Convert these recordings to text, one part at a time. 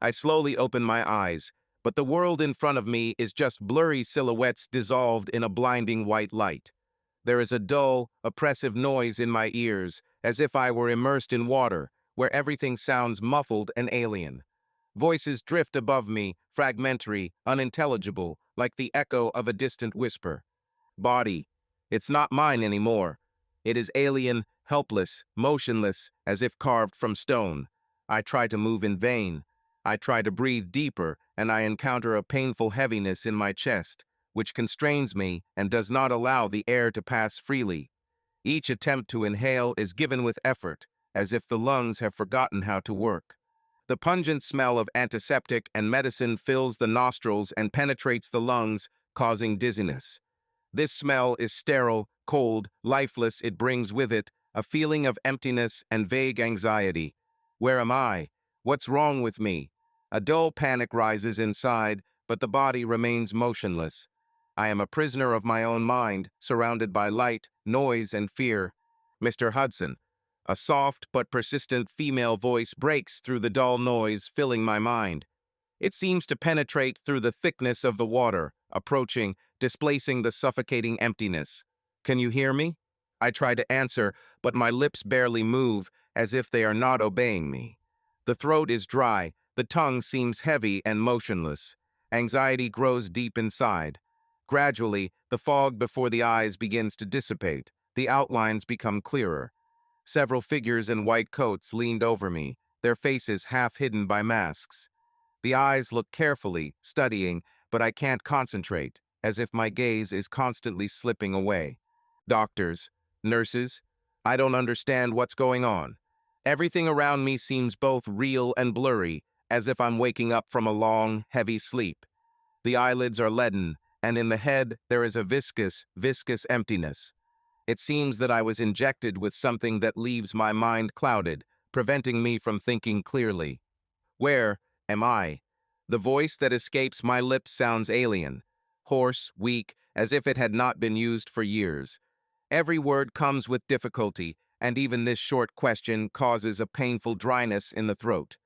I slowly open my eyes, but the world in front of me is just blurry silhouettes dissolved in a blinding white light. There is a dull, oppressive noise in my ears, as if I were immersed in water, where everything sounds muffled and alien. Voices drift above me, fragmentary, unintelligible, like the echo of a distant whisper. Body. It's not mine anymore. It is alien, helpless, motionless, as if carved from stone. I try to move in vain. I try to breathe deeper, and I encounter a painful heaviness in my chest, which constrains me and does not allow the air to pass freely. Each attempt to inhale is given with effort, as if the lungs have forgotten how to work. The pungent smell of antiseptic and medicine fills the nostrils and penetrates the lungs, causing dizziness. This smell is sterile, cold, lifeless. It brings with it a feeling of emptiness and vague anxiety. Where am I? What's wrong with me? A dull panic rises inside, but the body remains motionless. I am a prisoner of my own mind, surrounded by light, noise, and fear. Mr. Hudson. A soft but persistent female voice breaks through the dull noise filling my mind. It seems to penetrate through the thickness of the water, approaching, displacing the suffocating emptiness. Can you hear me? I try to answer, but my lips barely move, as if they are not obeying me. The throat is dry, the tongue seems heavy and motionless. Anxiety grows deep inside. Gradually, the fog before the eyes begins to dissipate. The outlines become clearer. Several figures in white coats leaned over me, their faces half hidden by masks. The eyes look carefully, studying, but I can't concentrate, as if my gaze is constantly slipping away. Doctors, nurses, I don't understand what's going on. Everything around me seems both real and blurry, as if I'm waking up from a long, heavy sleep. The eyelids are leaden, and in the head there is a viscous emptiness. It seems that I was injected with something that leaves my mind clouded, preventing me from thinking clearly. Where am I? The voice that escapes my lips sounds alien, hoarse, weak, as if it had not been used for years. Every word comes with difficulty, and even this short question causes a painful dryness in the throat.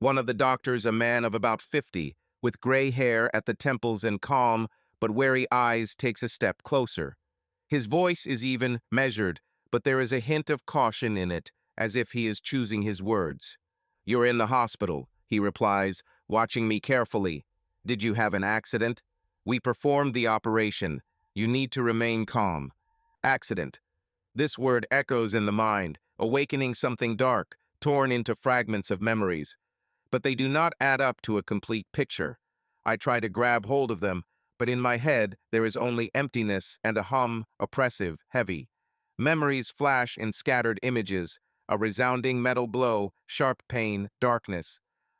One of the doctors, a man of about 50, with gray hair at the temples and calm but wary eyes, takes a step closer. His voice is even, measured, but there is a hint of caution in it, as if he is choosing his words. "You're in the hospital," he replies, watching me carefully. "Did you have an accident? We performed the operation. You need to remain calm." Accident. This word echoes in the mind, awakening something dark, torn into fragments of memories. But they do not add up to a complete picture. I try to grab hold of them, but in my head there is only emptiness and a hum, oppressive, heavy. Memories flash in scattered images, a resounding metal blow, sharp pain, darkness.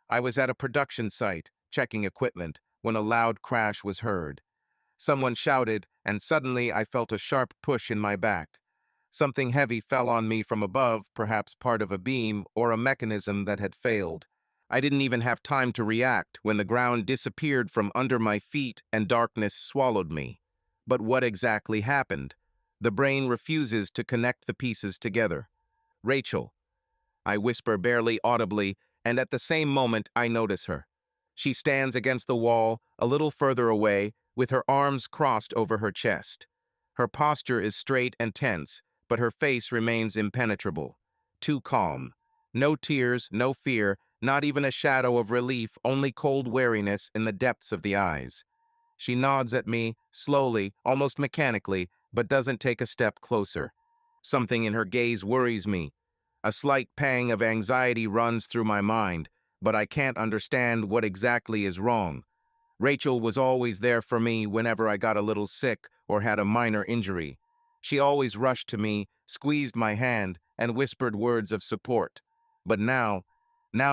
I was at a production site, checking equipment, when a loud crash was heard. Someone shouted, and suddenly I felt a sharp push in my back. Something heavy fell on me from above, perhaps part of a beam or a mechanism that had failed. I didn't even have time to react when the ground disappeared from under my feet and darkness swallowed me. But what exactly happened? The brain refuses to connect the pieces together. "Rachel," I whisper barely audibly, and at the same moment I notice her. She stands against the wall, a little further away, with her arms crossed over her chest. Her posture is straight and tense, but her face remains impenetrable. Too calm. No tears, no fear, not even a shadow of relief, only cold wariness in the depths of the eyes. She nods at me, slowly, almost mechanically, but doesn't take a step closer. Something in her gaze worries me. A slight pang of anxiety runs through my mind, but I can't understand what exactly is wrong. Rachel was always there for me whenever I got a little sick or had a minor injury. She always rushed to me, squeezed my hand, and whispered words of support. But now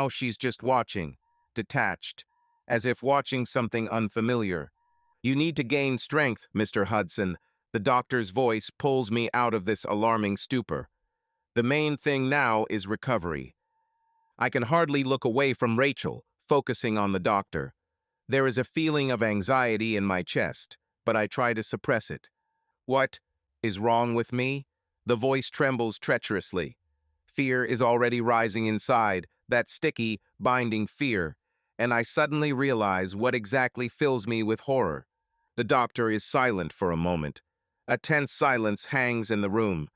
she's just watching, detached, as if watching something unfamiliar. "You need to gain strength, Mr. Hudson." The doctor's voice pulls me out of this alarming stupor. "The main thing now is recovery." I can hardly look away from Rachel, focusing on the doctor. There is a feeling of anxiety in my chest, but I try to suppress it. "What is wrong with me?" The voice trembles treacherously. Fear is already rising inside, that sticky, binding fear. and I suddenly realize what exactly fills me with horror. The doctor is silent for a moment. A tense silence hangs in the room.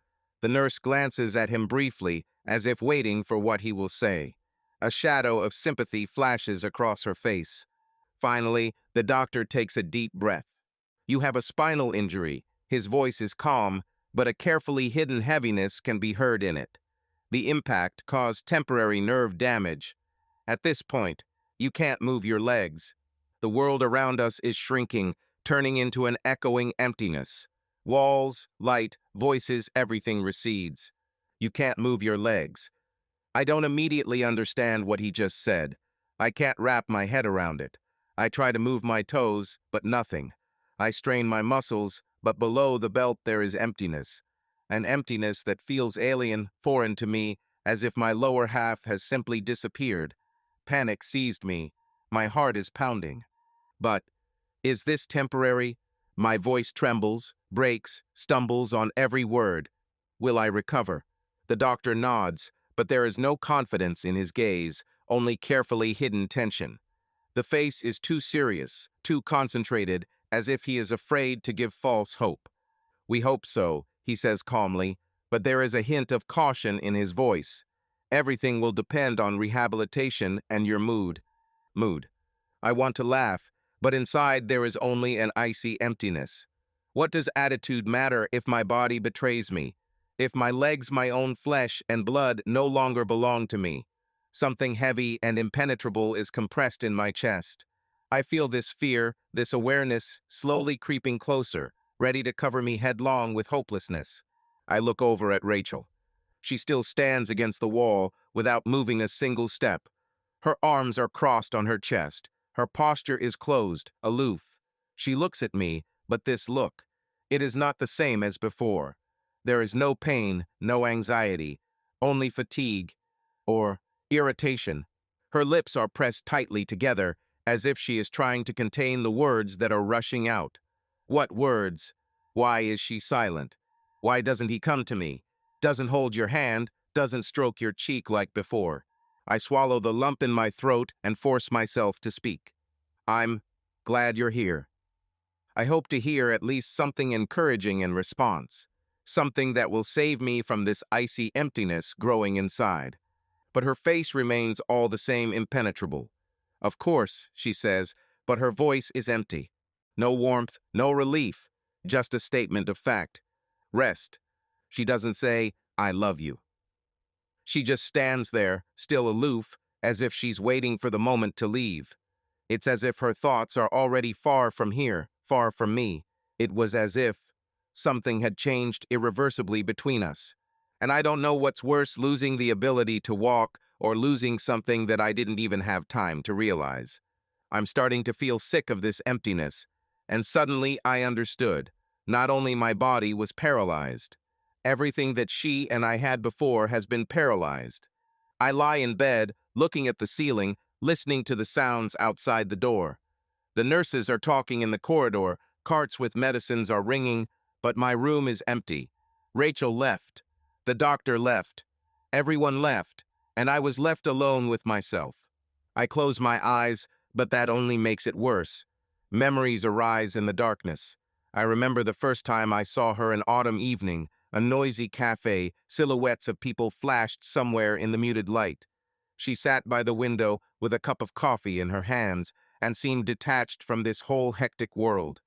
The nurse glances at him briefly, as if waiting for what he will say. A shadow of sympathy flashes across her face. Finally, the doctor takes a deep breath. "You have a spinal injury." His voice is calm, but a carefully hidden heaviness can be heard in it. The impact caused temporary nerve damage. At this point, you can't move your legs. The world around us is shrinking, turning into an echoing emptiness. Walls, light, voices, everything recedes. You can't move your legs. I don't immediately understand what he just said. I can't wrap my head around it. I try to move my toes, but nothing. I strain my muscles, but below the belt there is emptiness. An emptiness that feels alien, foreign to me, as if my lower half has simply disappeared. Panic seized me. My heart is pounding. But is this temporary? My voice trembles, breaks, stumbles on every word. Will I recover? The doctor nods, but there is no confidence in his gaze, only carefully hidden tension. The face is too serious, too concentrated, as if he is afraid to give false hope. "We hope so," he says calmly, but there is a hint of caution in his voice. "Everything will depend on rehabilitation and your mood. I want to laugh, but inside there is only an icy emptiness. What does attitude matter if my body betrays me? If my legs, my own flesh and blood, no longer belong to me? Something heavy and impenetrable is compressed in my chest. I feel this fear, this awareness, slowly creeping closer, ready to cover me headlong with hopelessness. I look over at Rachel. She still stands against the wall without moving a single step. Her arms are crossed on her chest. Her posture is closed, aloof. She looks at me, but this look, it is not the same as before. There is no pain, no anxiety, only fatigue or irritation. Her lips are pressed tightly together, as if she is trying to contain the words that are rushing out. What words? Why is she silent? Why doesn't he come to me? Doesn't hold your hand, doesn't stroke your cheek like before. I swallow the lump in my throat and force myself to speak. "I'm glad you're here. I hope to hear at least something encouraging in response, something that will save me from this icy emptiness growing inside." But her face remains all the same impenetrable. "Of course," she says, but her voice is empty. No warmth, no relief, just a statement of fact. Rest. She doesn't say, "I love you." She just stands there, still aloof, as if she's waiting for the moment to leave. It's as if her thoughts are already far from here, far from me. It was as if something had changed irreversibly between us. And I don't know what's worse, losing the ability to walk or losing something that I didn't even have time to realize. I'm starting to feel sick of this emptiness, and suddenly I understood. Not only my body was paralyzed. Everything that she and I had before has been paralyzed. I lie in bed, looking at the ceiling, listening to the sounds outside the door. The nurses are talking in the corridor, carts with medicines are ringing, but my room is empty. Rachel left. The doctor left. Everyone left, and I was left alone with myself. I close my eyes, but that only makes it worse. Memories arise in the darkness. I remember the first time I saw her an autumn evening, a noisy cafe, silhouettes of people flashed somewhere in the muted light. She sat by the window with a cup of coffee in her hands and seemed detached from this whole hectic world.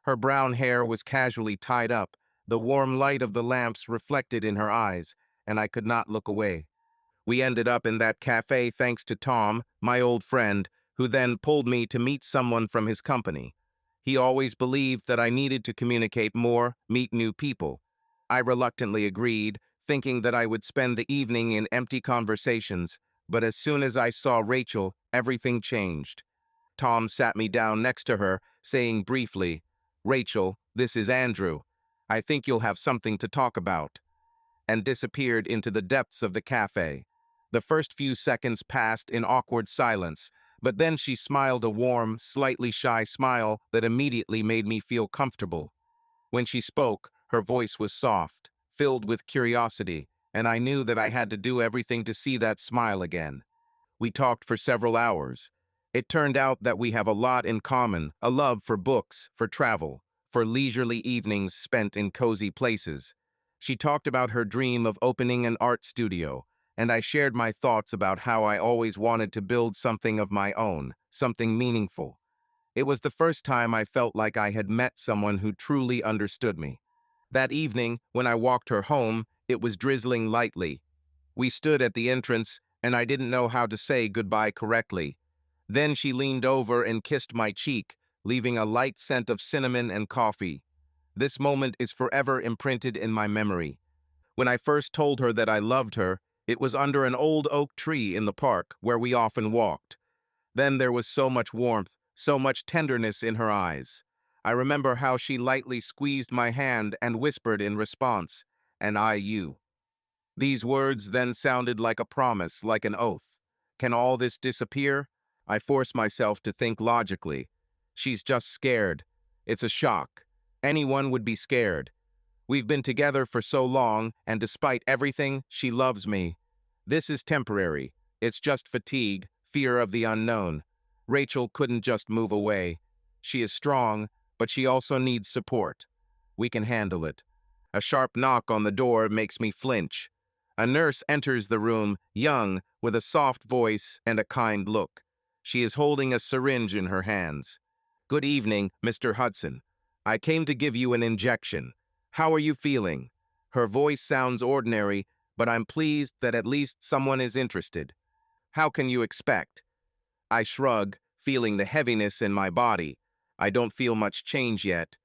Her brown hair was casually tied up, the warm light of the lamps reflected in her eyes, and I could not look away. We ended up in that cafe thanks to Tom, my old friend, who then pulled me to meet someone from his company. He always believed that I needed to communicate more, meet new people. I reluctantly agreed, thinking that I would spend the evening in empty conversations, but as soon as I saw Rachel, everything changed. Tom sat me down next to her, saying briefly, "Rachel, this is Andrew. I think you'll have something to talk about," and disappeared into the depths of the cafe. The first few seconds passed in awkward silence, but then she smiled a warm, slightly shy smile that immediately made me feel comfortable. When she spoke, her voice was soft, filled with curiosity, and I knew that I had to do everything to see that smile again. We talked for several hours. It turned out that we have a lot in common, a love for books, for travel, for leisurely evenings spent in cozy places. She talked about her dream of opening an art studio, and I shared my thoughts about how I always wanted to build something of my own, something meaningful. It was the first time I felt like I had met someone who truly understood me. That evening, when I walked her home, it was drizzling lightly. We stood at the entrance, and I didn't know how to say goodbye correctly. Then she leaned over and kissed my cheek, leaving a light scent of cinnamon and coffee. This moment is forever imprinted in my memory. When I first told her that I loved her, it was under an old oak tree in the park where we often walked. Then there was so much warmth, so much tenderness in her eyes. I remember how she lightly squeezed my hand and whispered in response, "And I you." These words then sounded like a promise, like an oath. Can all this disappear? I force myself to think logically. She's just scared. It's a shock. Anyone would be scared. We've been together for so long, and despite everything, she loves me. This is temporary. It's just fatigue, fear of the unknown. Rachel couldn't just move away. She is strong, but she also needs support. We can handle it. A sharp knock on the door makes me flinch. A nurse enters the room, young, with a soft voice and a kind look. She is holding a syringe in her hands. "Good evening, Mr. Hudson. I came to give you an injection. How are you feeling?" Her voice sounds ordinary, but I'm pleased that at least someone is interested. "How can you expect?" I shrug, feeling the heaviness in my body. I don't feel much change yet.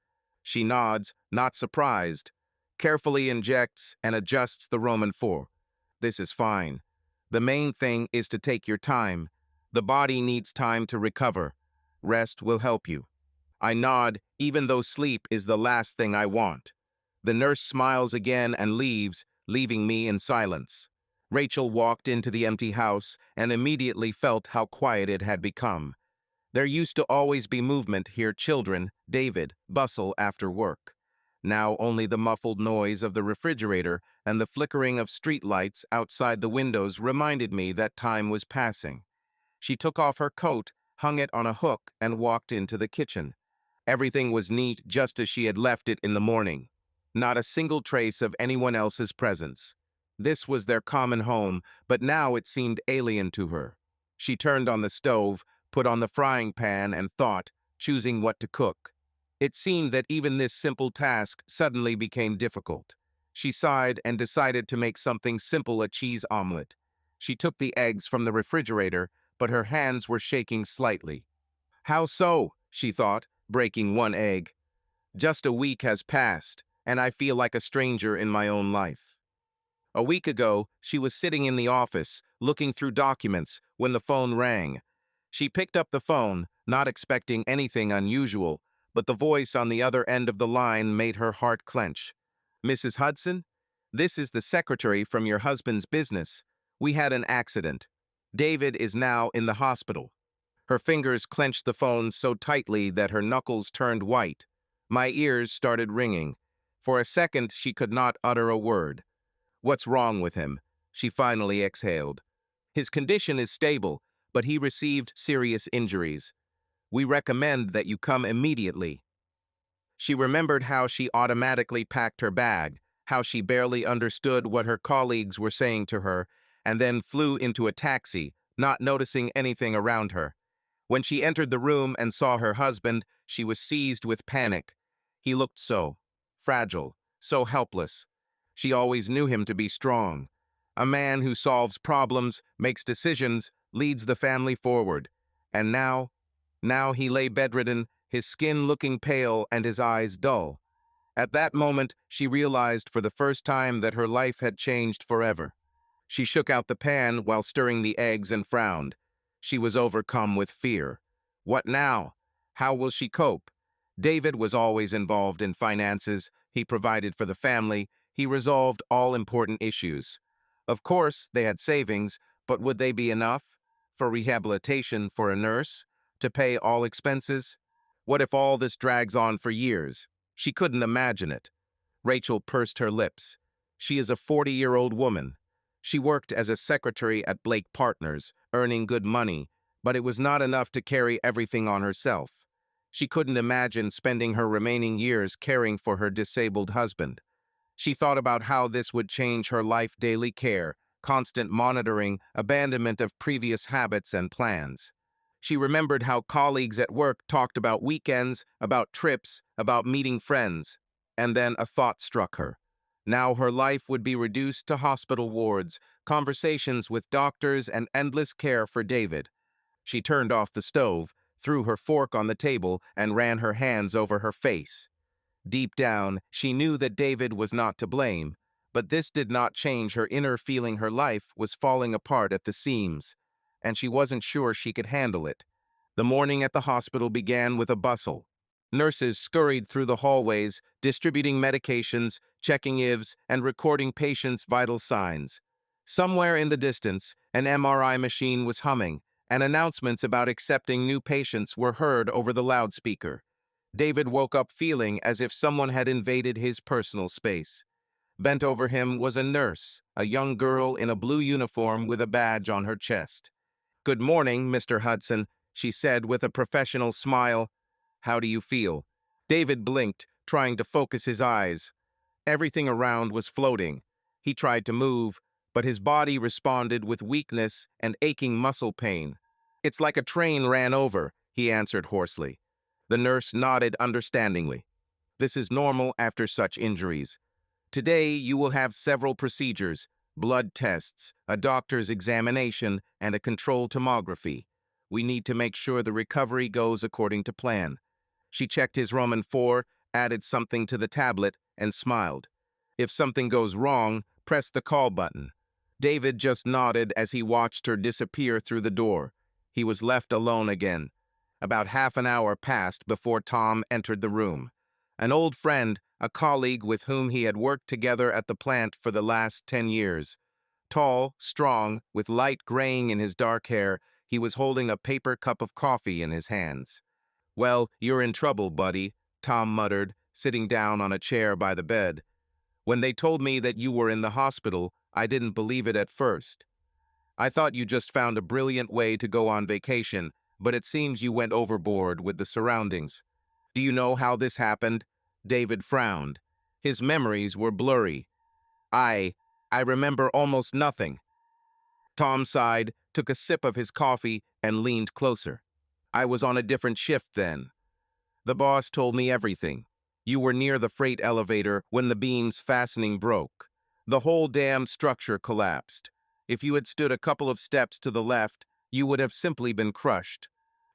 She nods, not surprised, carefully injects and adjusts the Roman 4. "This is fine. The main thing is to take your time. The body needs time to recover. Rest will help you." I nod, even though sleep is the last thing I want. The nurse smiles again and leaves, leaving me in silence. Rachel walked into the empty house and immediately felt how quiet it had become. There used to always be movement, hear children, David, bustle after work. Now only the muffled noise of the refrigerator and the flickering of street lights outside the windows reminded me that time was passing. She took off her coat, hung it on a hook, and walked into the kitchen. Everything was neat just as she had left it in the morning. Not a single trace of anyone else's presence. This was their common home, but now it seemed alien to her. She turned on the stove, put on the frying pan, and thought, choosing what to cook. It seemed that even this simple task suddenly became difficult. She sighed and decided to make something simple, a cheese omelet. She took the eggs from the refrigerator, but her hands were shaking slightly. "How so?" she thought, breaking one egg. "Just a week has passed, and I feel like a stranger in my own life." A week ago, she was sitting in the office, looking through documents, when the phone rang. She picked up the phone, not expecting anything unusual, but the voice on the other end of the line made her heart clench. "Mrs. Hudson? This is the secretary from your husband's business. We had an accident. David is now in the hospital." Her fingers clenched the phone so tightly that her knuckles turned white. My ears started ringing. For a second, she could not utter a word. "What's wrong with him?" she finally exhaled. "His condition is stable, but he received serious injuries. We recommend that you come immediately." She remembered how she automatically packed her bag, how she barely understood what her colleagues were saying to her, and then flew into a taxi, not noticing anything around her. When she entered the room and saw her husband, she was seized with panic. He looked so fragile, so helpless. She always knew him to be strong. A man who solves problems, makes decisions, leads the family forward. And now he lay bedridden, his skin looking pale and his eyes dull. At that moment, she realized for the first time that her life had changed forever. She shook out the pan while stirring the eggs and frowned. She was overcome with fear. What now? How will she cope? David was always involved in finances. He provided for the family. He resolved all important issues. Of course, they had savings, but would they be enough? For rehabilitation, for a nurse? To pay all expenses? What if all this drags on for years? She couldn't imagine it. Rachel pursed her lips. She is a 40-year-old woman. She worked as a secretary at Blake Partners, earning good money, but it was not enough to carry everything on herself. She couldn't imagine spending her remaining years caring for her disabled husband. She thought about how this would change her life: daily care, constant monitoring, abandonment of previous habits and plans. She remembered how colleagues at work talked about weekends, about trips, about meeting friends. And then a thought struck her. Now her life would be reduced to hospital wards, conversations with doctors, and endless care for David. She turned off the stove, threw her fork on the table, and ran her hands over her face. Deep down, she knew that David was not to blame, but this did not change her inner feeling. Her life was falling apart at the seams, and she wasn't sure she could handle it. The morning at the hospital began with a bustle. Nurses scurried through the hallways, distributing medications, checking IVs, and recording patients' vital signs. Somewhere in the distance, an MRI machine was humming, and announcements about accepting new patients were heard over the loudspeaker. David woke up feeling as if someone had invaded his personal space. Bent over him was a nurse, a young girl in a blue uniform with a badge on her chest. "Good morning, Mr. Hudson," she said with a professional smile. "How do you feel?" David blinked, trying to focus his eyes. Everything around was floating. He tried to move, but his body responded with weakness and aching muscle pain. "It's like a train ran over," he answered hoarsely. The nurse nodded understandingly. "This is normal after such injuries. Today you will have several procedures: blood tests, a doctor's examination, and a controlled tomography. We need to make sure the recovery goes according to plan." She checked his Roman 4, added something to the tablet, and smiled. "If something goes wrong, press the call button." David just nodded as he watched her disappear through the door. He was left alone again. About half an hour passed before Tom entered the room. An old friend, a colleague with whom he had worked together at the plant for the last 10 years. Tall, strong, with light graying in his dark hair, he was holding a paper cup of coffee in his hands. "Well, you're in trouble, buddy," Tom muttered, sitting down on a chair by the bed. "When they told me that you were in the hospital, I didn't believe it at first. I thought you just found a brilliant way to go on vacation, but it seems you went overboard with the surroundings. Do you know how this happened?" David frowned. His memories were blurry. I remember almost nothing." Tom sighed, took a sip of his coffee, and leaned closer. "I was on a different shift then. The boss told me everything. You were near the freight elevator when the beam's fastening broke. The whole damn structure collapsed. If you had stood a couple of steps to the left, you would have simply been crushed."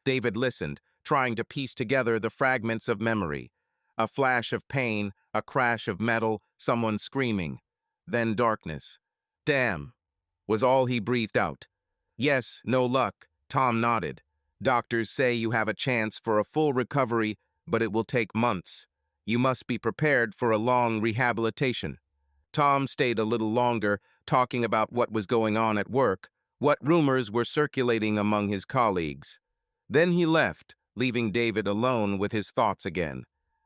David listened, trying to piece together the fragments of memory. A flash of pain, a crash of metal, someone screaming. Then darkness. "Damn," was all he breathed out. "Yes, no luck," Tom nodded. "Doctors say you have a chance for a full recovery, but it will take months. You must be prepared for a long rehabilitation." Tom stayed a little longer, talking about what was going on at work, what rumors were circulating among his colleagues. Then he left, leaving David alone with his thoughts again.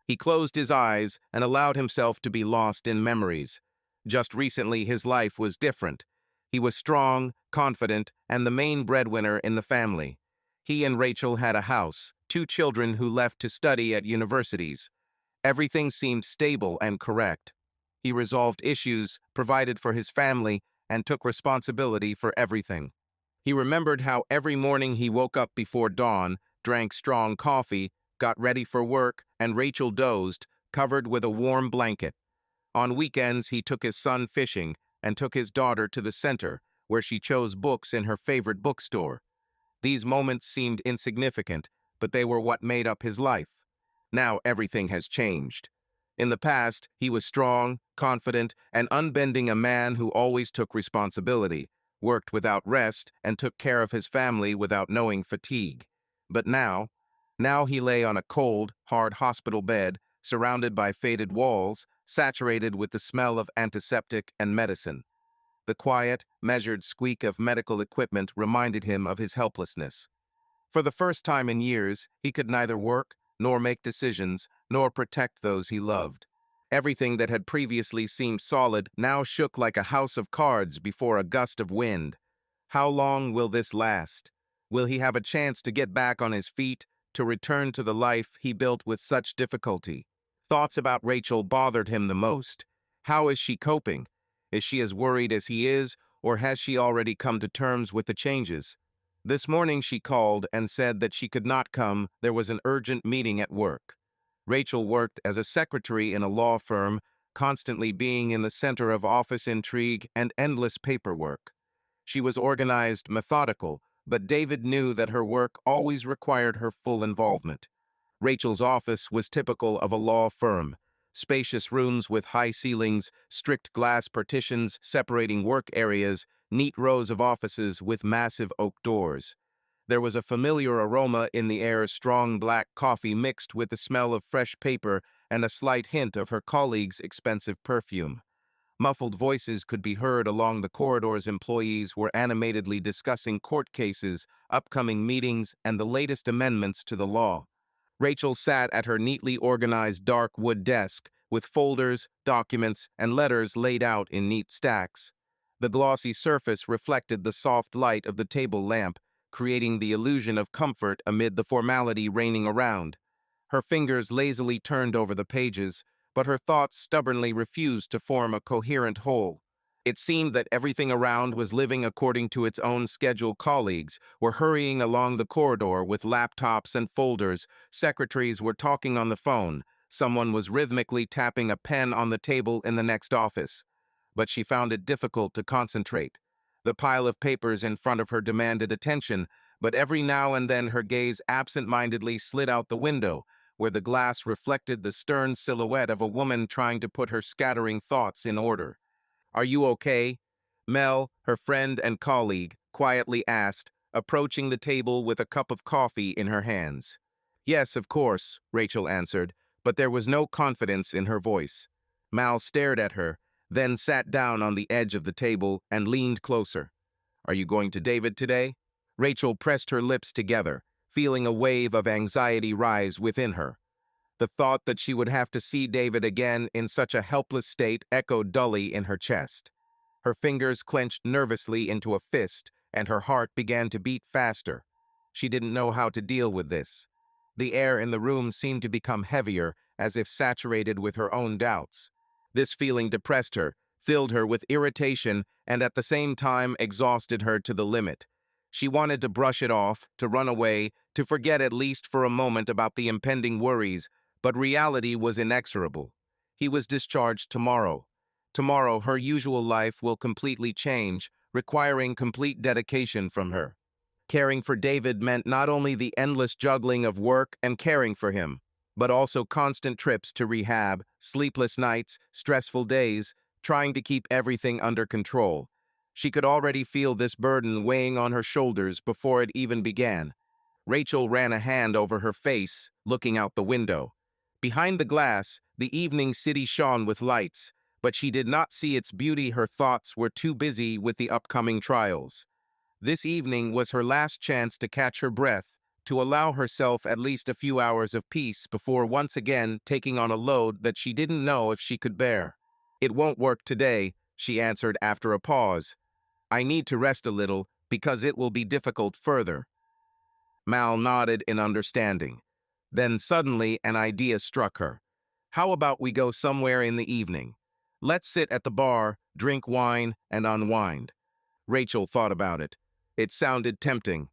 He closed his eyes and allowed himself to be lost in memories. Just recently, his life was different. He was strong, confident, and the main breadwinner in the family. He and Rachel had a house, 2 children who left to study at universities. Everything seemed stable and correct. He resolved issues, provided for his family, and took responsibility for everything. He remembered how every morning he woke up before dawn, drank strong coffee, got ready for work, and Rachel dozed, covered with a warm blanket. On weekends, he took his son fishing and took his daughter to the center, where she chose books in her favorite bookstore. These moments seemed insignificant, but they were what made up his life. Now everything has changed. In the past, he was strong, confident, and unbending, a man who always took responsibility, worked without rest, and took care of his family without knowing fatigue. But now he lay on a cold, hard hospital bed, surrounded by faded walls, saturated with the smell of antiseptic and medicine. The quiet, measured squeak of medical equipment reminded him of his helplessness. For the first time in years, he could neither work, nor make decisions, nor protect those he loved. Everything that had previously seemed solid now shook like a house of cards before a gust of wind. How long will this last? Will he have a chance to get back on his feet, to return to the life he built with such difficulty? Thoughts about Rachel bothered him the most. How is she coping? Is she as worried as he is, or has she already come to terms with the changes? This morning she called and said that she could not come. There was an urgent meeting at work. Rachel worked as a secretary in a law firm, constantly being in the center of office intrigue and endless paperwork. She was organized, methodical, but David knew that her work always required her full involvement. Rachel's office was typical of a law firm. Spacious rooms with high ceilings, strict glass partitions separating work areas, neat rows of offices with massive oak doors. There was a familiar aroma in the air, strong black coffee mixed with the smell of fresh paper and a slight hint of her colleague's expensive perfume. Muffled voices could be heard along the corridors. Employees were animatedly discussing court cases, upcoming meetings, and the latest amendments to the law. Rachel sat at her neatly organized dark wood desk, with folders, documents, and letters laid out in neat stacks. The glossy surface reflected the soft light of the table lamp, creating the illusion of comfort amid the formality reigning around. Her fingers lazily turned over the pages, but her thoughts stubbornly refused to form a coherent whole. It seemed that everything around was living according to its own schedule. Colleagues were hurrying along the corridor with laptops and folders. Secretaries were talking on the phone. Someone was rhythmically tapping a pen on the table in the next office. But she found it difficult to concentrate. The pile of papers in front of her demanded attention, but every now and then her gaze absent-mindedly slid out the window, where the glass reflected the stern silhouette of a woman trying to put her scattering thoughts in order. "Are you okay?" Mel, her friend and colleague, quietly asked, approaching the table with a cup of coffee in her hands. "Yes, of course," Rachel answered, but there was no confidence in her voice. Mal stared at her, then sat down on the edge of the table and leaned closer. "Are you going to David today?" Rachel pressed her lips together, feeling a wave of anxiety rise within her. The thought that she would have to see David again in such a helpless state echoed dully in her chest. Her fingers clenched nervously into a fist, and her heart began to beat faster. She didn't know how to deal with this. The air in the room seemed to become heavier, as if saturated with her own doubts. This feeling depressed her, filled her with irritation, and at the same time exhausted her to the limit. She wanted to brush it off, to run away, to forget at least for a moment about the impending worries, but reality was inexorable. He was discharged tomorrow. Tomorrow, her usual life will completely change, requiring complete dedication from her. Caring for David meant not only the endless juggling of work and caring for him, but also constant trips to rehab, sleepless nights, stressful days, trying to keep everything under control. She could already feel this burden weighing on her shoulders before it even began. Rachel ran a hand over her face, looking out the window. Behind the glass, the evening city shone with lights, but she did not see its beauty. Her thoughts were too busy with the upcoming trials. This evening was her last chance to catch her breath, to allow herself at least a few hours of peace before once again taking on a load that she didn't know if she could bear. "It won't work today," she answered after a pause. "I need to rest a little because it will be difficult further." Mal nodded in understanding. Then suddenly an idea struck her. "How about we go somewhere in the evening? Let's sit at the bar, drink wine, and unwind." Rachel thought about it. It sounded tempting.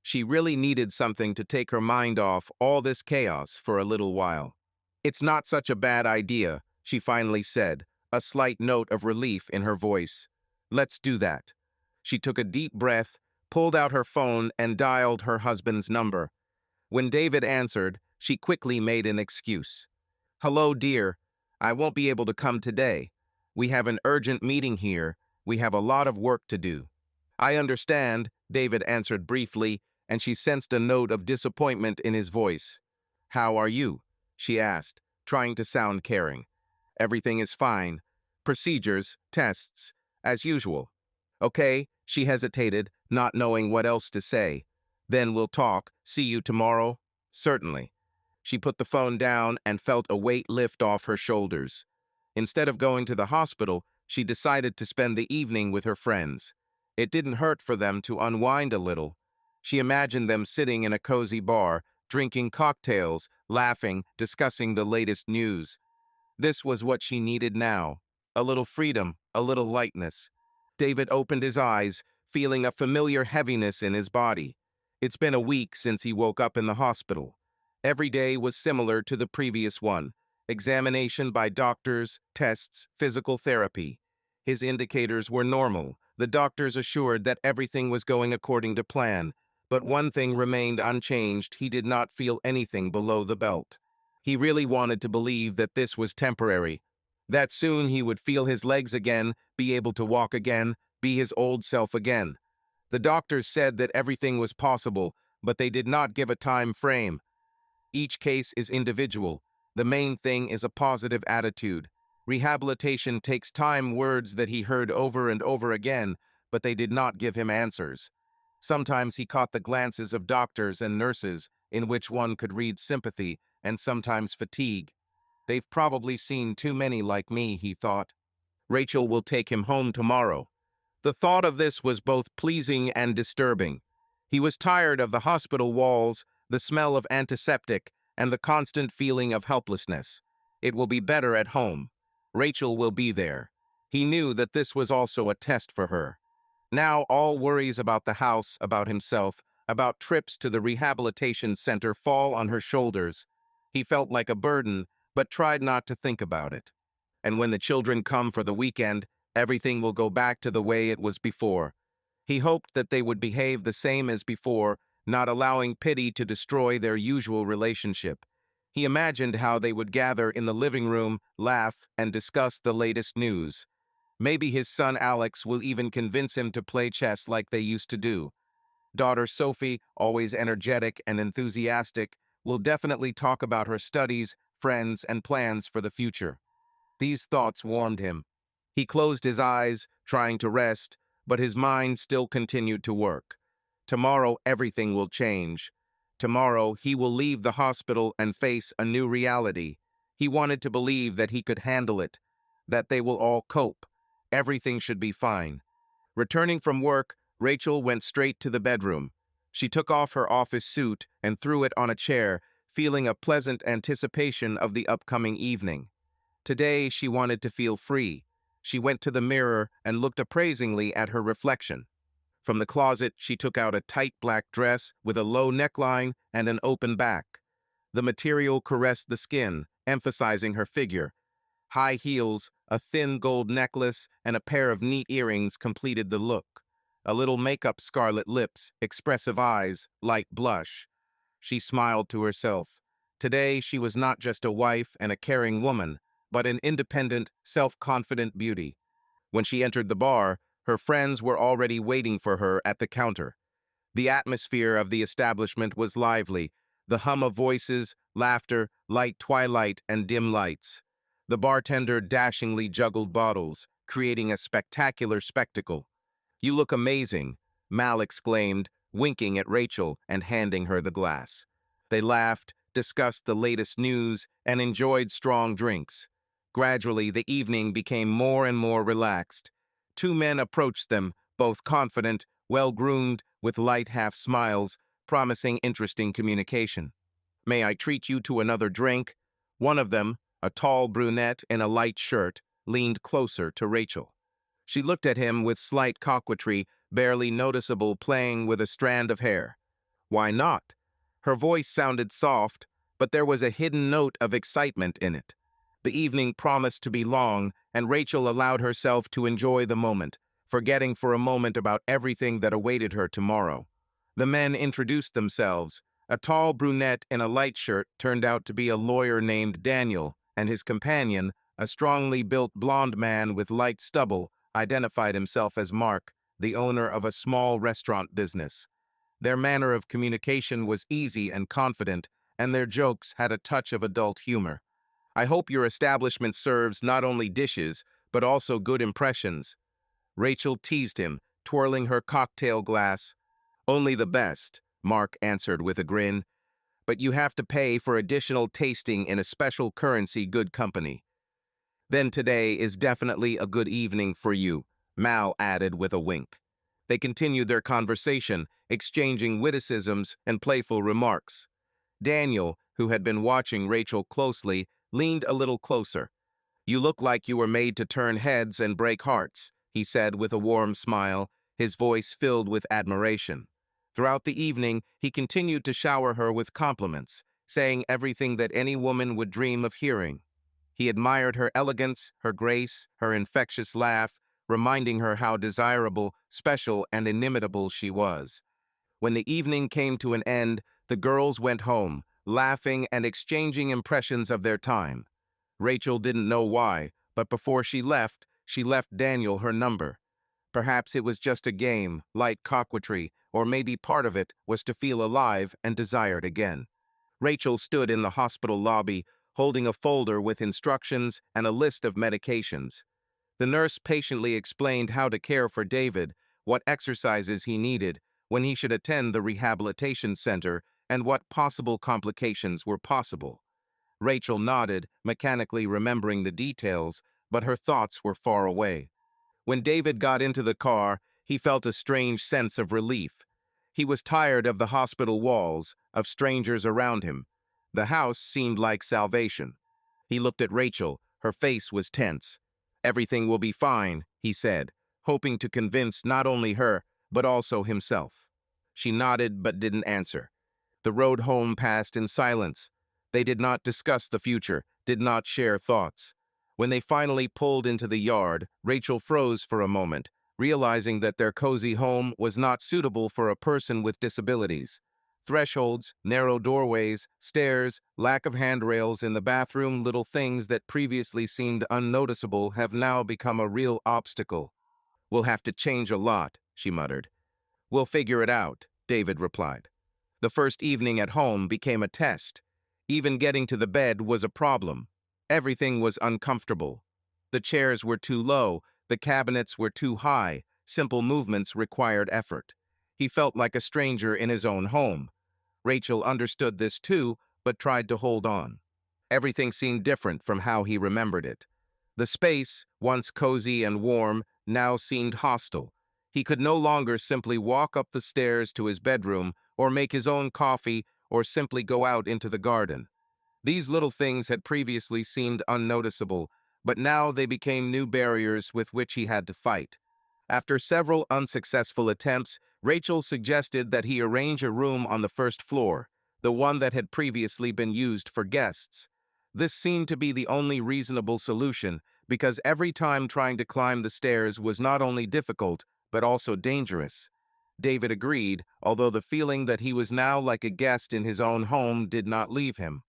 She really needed something to take her mind off all this chaos for a little while. "It's not such a bad idea," she finally said, a slight note of relief in her voice. "Let's do that." She took a deep breath, pulled out her phone, and dialed her husband's number. When David answered, she quickly made an excuse. "Hello, dear. I won't be able to come today. We have an urgent meeting here. We have a lot of work to do." "I understand," David answered briefly, and she sensed a note of disappointment in his voice. "How are you?" she asked, trying to sound caring. "Everything is fine. Procedures, tests, as usual." "Okay," she hesitated, not knowing what else to say. "Then we'll talk. See you tomorrow?" "Certainly." She put the phone down and felt a weight lift off her shoulders. Instead of going to the hospital, she decided to spend the evening with her friends. It didn't hurt for them to unwind a little. She imagined them sitting in a cozy bar, drinking cocktails, laughing, discussing the latest news. This was what she needed now. A little freedom, a little lightness. David opened his eyes, feeling a familiar heaviness in his body. It's been a week since he woke up in the hospital. Every day was similar to the previous one. Examination by doctors, tests, physical therapy. His indicators were normal. The doctors assured that everything was going according to plan. But one thing remained unchanged: he did not feel anything below the belt. He really wanted to believe that this was temporary, that soon he would feel his legs again, be able to walk again, be his old self again. The doctors said that everything was possible, but they did not give a time frame. Each case is individual. The main thing is a positive attitude. Rehabilitation takes time, words that he heard over and over again, but they did not give him answers. Sometimes he caught the glances of doctors and nurses, in which one could read sympathy and sometimes fatigue. They've probably seen too many like me, he thought. Rachel will take him home tomorrow. The thought of this was both pleasing and disturbing. He was tired of the hospital walls, the smell of antiseptic, and the constant feeling of helplessness. It will be better at home. Rachel will be there. He knew that this was also a test for her. Now all worries about the house, about himself, about trips to the rehabilitation center fall on her shoulders. He felt like a burden, but tried not to think about it. And when the children come for the weekend, everything will go back to the way it was before. He hoped that they would behave the same as before, not allowing pity to destroy their usual relationship. He imagined how they would gather in the living room, laugh, and discuss the latest news. Maybe his son Alex will even convince him to play chess like they used to do. Daughter Sophie, always energetic and enthusiastic, will definitely talk about her studies, friends, and plans for the future. These thoughts warmed him. He closed his eyes, trying to rest, but his mind still continued to work. Tomorrow, everything will change. Tomorrow, he will leave the hospital and face a new reality. He wanted to believe that he could handle it, that they will all cope. Everything should be fine. Returning from work, Rachel went straight to the bedroom. She took off her office suit and threw it on a chair, feeling a pleasant anticipation of the upcoming evening. Today, she wanted to feel free. She went to the mirror and looked appraisingly at her reflection. From the closet, she took out a tight black dress with a low neckline and an open back. The material caressed the skin, emphasizing her figure. High heels, a thin gold necklace, and a pair of neat earrings completed the look. A little makeup, scarlet lips, expressive eyes, light blush. She smiled to herself. Today, she was not just a wife and a caring woman, but an independent, self-confident beauty. When she entered the bar, her friends were already waiting for her at the counter. The atmosphere of the establishment was lively, the hum of voices, laughter, light twilight, and dim lights. The bartender dashingly juggled bottles, creating a spectacular spectacle. "You look amazing," Mal exclaimed, winking at Rachel and handing her the glass. They laughed, discussed the latest news, and enjoyed strong drinks. Gradually, the evening became more and more relaxed. Two men approached them, both confident, well-groomed, with light half-smiles, promising interesting communication. "May I treat you to another drink?" One of them, a tall brunette in a light shirt, leaned closer to Rachel. She looked at him with slight coquetry, barely noticeable, playing with a strand of hair. "Why not?" Her voice sounded soft, but there was a hidden note of excitement in it. The evening promised to be long, and Rachel allowed herself to enjoy the moment, forgetting for a moment about everything that awaited her tomorrow. The men introduced themselves. A tall brunette in a light shirt turned out to be a lawyer named Daniel, and his companion, a strongly built blonde man with light stubble, identified himself as Mark, the owner of a small restaurant business. Their manner of communication was easy and confident, and their jokes had a touch of adult humor. "I hope your establishment serves not only dishes, but also good impressions." Rachel teased him, twirling her cocktail glass. "Only the best," Mark answered with a grin. "But you have to pay for additional tasting in a special currency good company." "Then today is definitely a good evening for you," Mal added with a wink. They continued their conversation, exchanging witticisms and playful remarks. Daniel, who had been watching Rachel closely, leaned a little closer. "You look like you were made to turn heads and break hearts," he said with a warm smile, his voice filled with admiration. Throughout the evening, he continued to shower her with compliments, saying everything that any woman would dream of hearing. He admired her elegance, her grace, her infectious laugh, reminding her how desirable, special, and inimitable she was. When the evening came to an end, the girls went home, laughing and exchanging impressions of their time. Rachel didn't know why, but before she left Daniel her number. Perhaps it was just a game, light coquetry, or maybe part of it was to feel alive and desired again. Rachel stood in the hospital lobby, holding a folder with instructions and a list of medications. The nurse patiently explained how to care for David, what exercises he needed, when he should attend the rehabilitation center, and what possible complications were possible. Rachel nodded, mechanically remembering the details, but her thoughts were far away. When David got into the car, he felt a strange sense of relief. He was tired of the hospital walls, of strangers around him. The house seemed like salvation. He looked at Rachel. Her face was tense. "Everything will be fine," he said, hoping to convince not only her, but also himself. She nodded but didn't answer. The road home passed in silence. They did not discuss the future, did not share thoughts. When they finally pulled into the yard, Rachel froze for a moment, realizing that their cozy home was not suitable for a person with disabilities. Thresholds, narrow doorways, stairs, lack of handrails in the bathroom, little things that previously seemed unnoticeable have now become a real obstacle. "We'll have to change a lot," she muttered. "We'll figure it out," David replied. The first evening at home became a test. Even getting to the bed was a problem. Everything was uncomfortable. The chairs were too low, the cabinets were too high, simple movements required effort. He felt like a stranger in his own home. Rachel understood this too, but tried to hold on. Everything seemed different from how he remembered it. The space, once cozy and warm, now seemed hostile. He could no longer simply walk up the stairs to his bedroom, or make his own coffee, or simply go out into the garden. These little things had previously seemed unnoticeable, but now they became new barriers with which he had to fight. After several unsuccessful attempts, Rachel suggested that he arrange a room on the first floor, the one that had previously been used for guests. This seemed to be the only reasonable solution, because every time trying to climb the stairs was not only difficult, but also dangerous. David agreed, although the feeling that he was now like a guest in his own home did not leave him.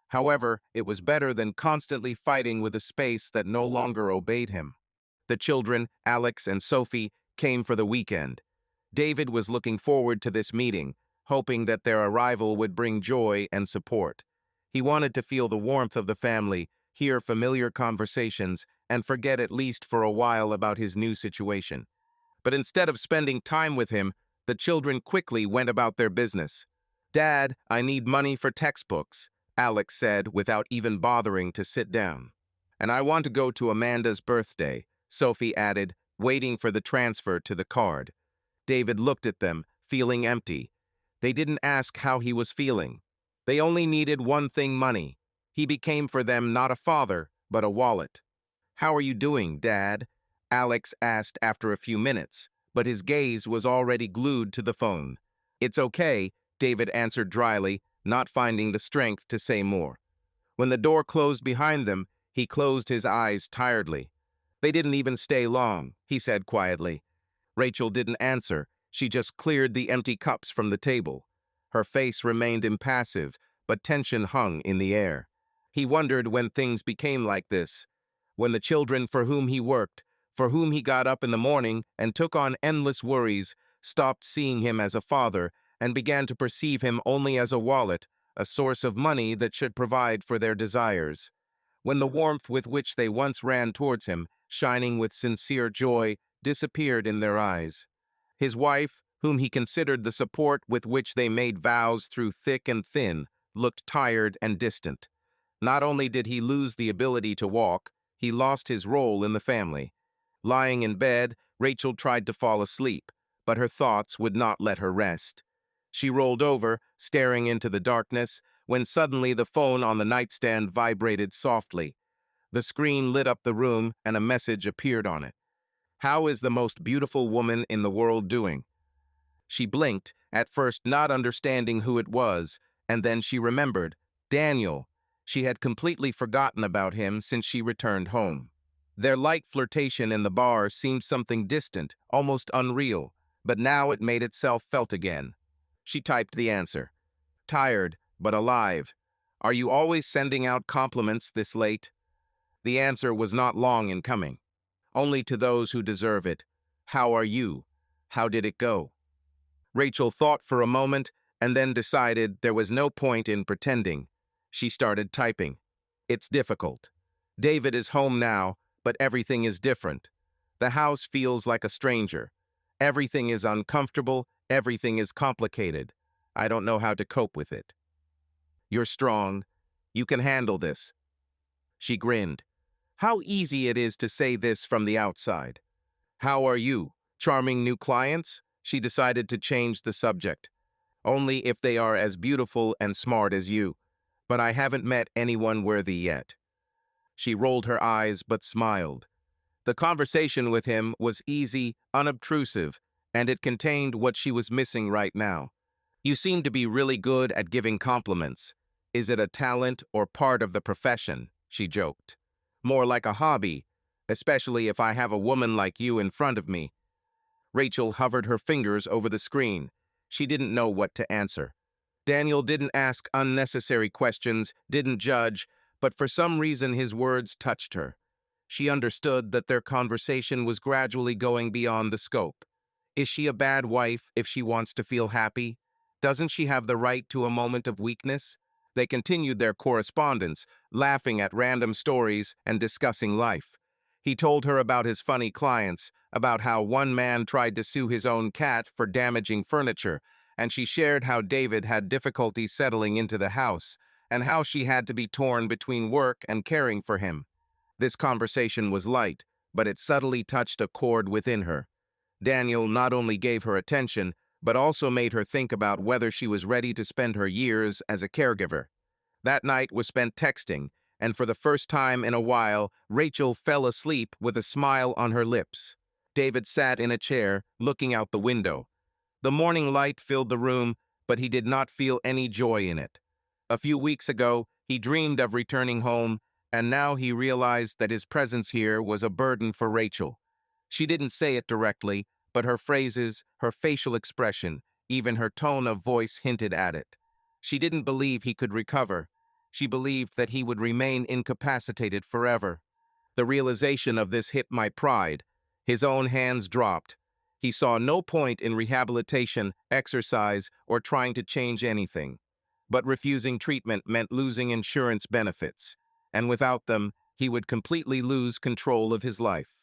However, it was better than constantly fighting with a space that no longer obeyed him. The children, Alex and Sophie, came for the weekend. David was looking forward to this meeting, hoping that their arrival would bring joy and support. He wanted to feel the warmth of the family, hear familiar conversations, and forget at least for a while about his new situation. But instead of spending time with him, the children quickly went about their business. "Dad, I need money for textbooks," Alex said without even bothering to sit down. "And I want to go to Amanda's birthday," Sophie added, waiting for the transfer to the card. David looked at them, feeling empty. They didn't ask how he was feeling. They only needed one thing: money. He became for them not a father, but a wallet. "How are you doing, Dad?" Alex asked after a few minutes, but his gaze was already glued to the phone. "It's okay," David answered dryly, not finding the strength to say more. When the door closed behind them, he closed his eyes tiredly. "They didn't even stay long," he said quietly. Rachel didn't answer. She just cleared the empty cups from the table. Her face remained impassive, but tension hung in the air. He wondered when things became like this, when the children for whom he worked, for whom he got up in the morning and took on endless worries, stopped seeing him as a father and began to perceive him only as a wallet, a source of money that should provide for their desires. When the warmth with which they once ran towards him, shining with sincere joy, disappeared in their eyes. His wife, whom he considered the support with which they made vows through thick and thin, looked tired and distant. Not only did he lose the ability to walk, he lost his role in the family. Lying in bed, Rachel tried to fall asleep, But her thoughts would not let her rest. She rolled over, staring into the darkness, when suddenly the phone on the nightstand vibrated softly. The screen lit up the room and a message appeared on it. "How is the most beautiful woman in the world doing?" She blinked, at first not understanding who it was, and then she remembered. Daniel. She had completely forgotten about him since she returned home. Their light flirtation in the bar seemed something distant, almost unreal, but now it made itself felt again. She typed the answer. "Tired, but alive. Are you always sending out compliments this late?" The answer was not long in coming. "Only to those who deserve it. How are you? How did it go?" Rachel thought for a moment and then decided there was no point in pretending. She started typing. "It's difficult. David is home now, but everything is different. The house feels like a stranger. Everything is uncomfortable, everything is complicated. I don't know how to cope with it." "You're strong. You can handle this." She grinned. How easy it is to say this from the outside. "How are you? Charming new clients?" She decided to change the subject. "Only if they are as beautiful and smart as you. But I haven't met anyone worthy yet." She rolled her eyes but smiled. The conversation with him was easy, unobtrusive, and it contained what she was missing right now. "You seem to be really good at giving compliments. Is it a talent or part of the profession?" she joked. "More like a hobby, especially if I have a woman like you in front of me." Rachel hovered her fingers over the screen. She didn't know what to answer. Daniel didn't ask unnecessary questions, didn't judge, but for some reason his words touched her. She understood that their conversation was gradually going beyond the scope. Is she a bad wife if she wants to feel happy? Doesn't she have the right to a moment of weakness? They continued their correspondence, laughing at random stories and discussing life. He told her about his funny clients, about how one man tried to sue his own cat for damaging furniture, and she shared how David had difficulty settling into the house, and how she had to be torn between work and caring for him. This conversation was light, but it subtly touched a chord within her. Daniel not only gave her attention, but also made her think about whether she was ready to spend her years as a caregiver. That night was spent texting, and for the first time in a while, Rachel fell asleep with a smile on her lips. David sat in a chair, looking out the window. The morning light filled the room, but he did not feel any joy in it. A few weeks ago, he dreamed of returning home, and now he realized that his presence here was a burden for Rachel. She didn't say it directly, but her phrases, her facial expression, even her tone of voice hinted at it. She didn't believe he could recover. She believed that he would remain incapacitated forever. The realization of this hit my pride. His own hands dropped. He saw no point in rehabilitation, exercise, or trying to change anything. But refusing treatment meant losing insurance benefits, and without them, he would completely lose control of his life.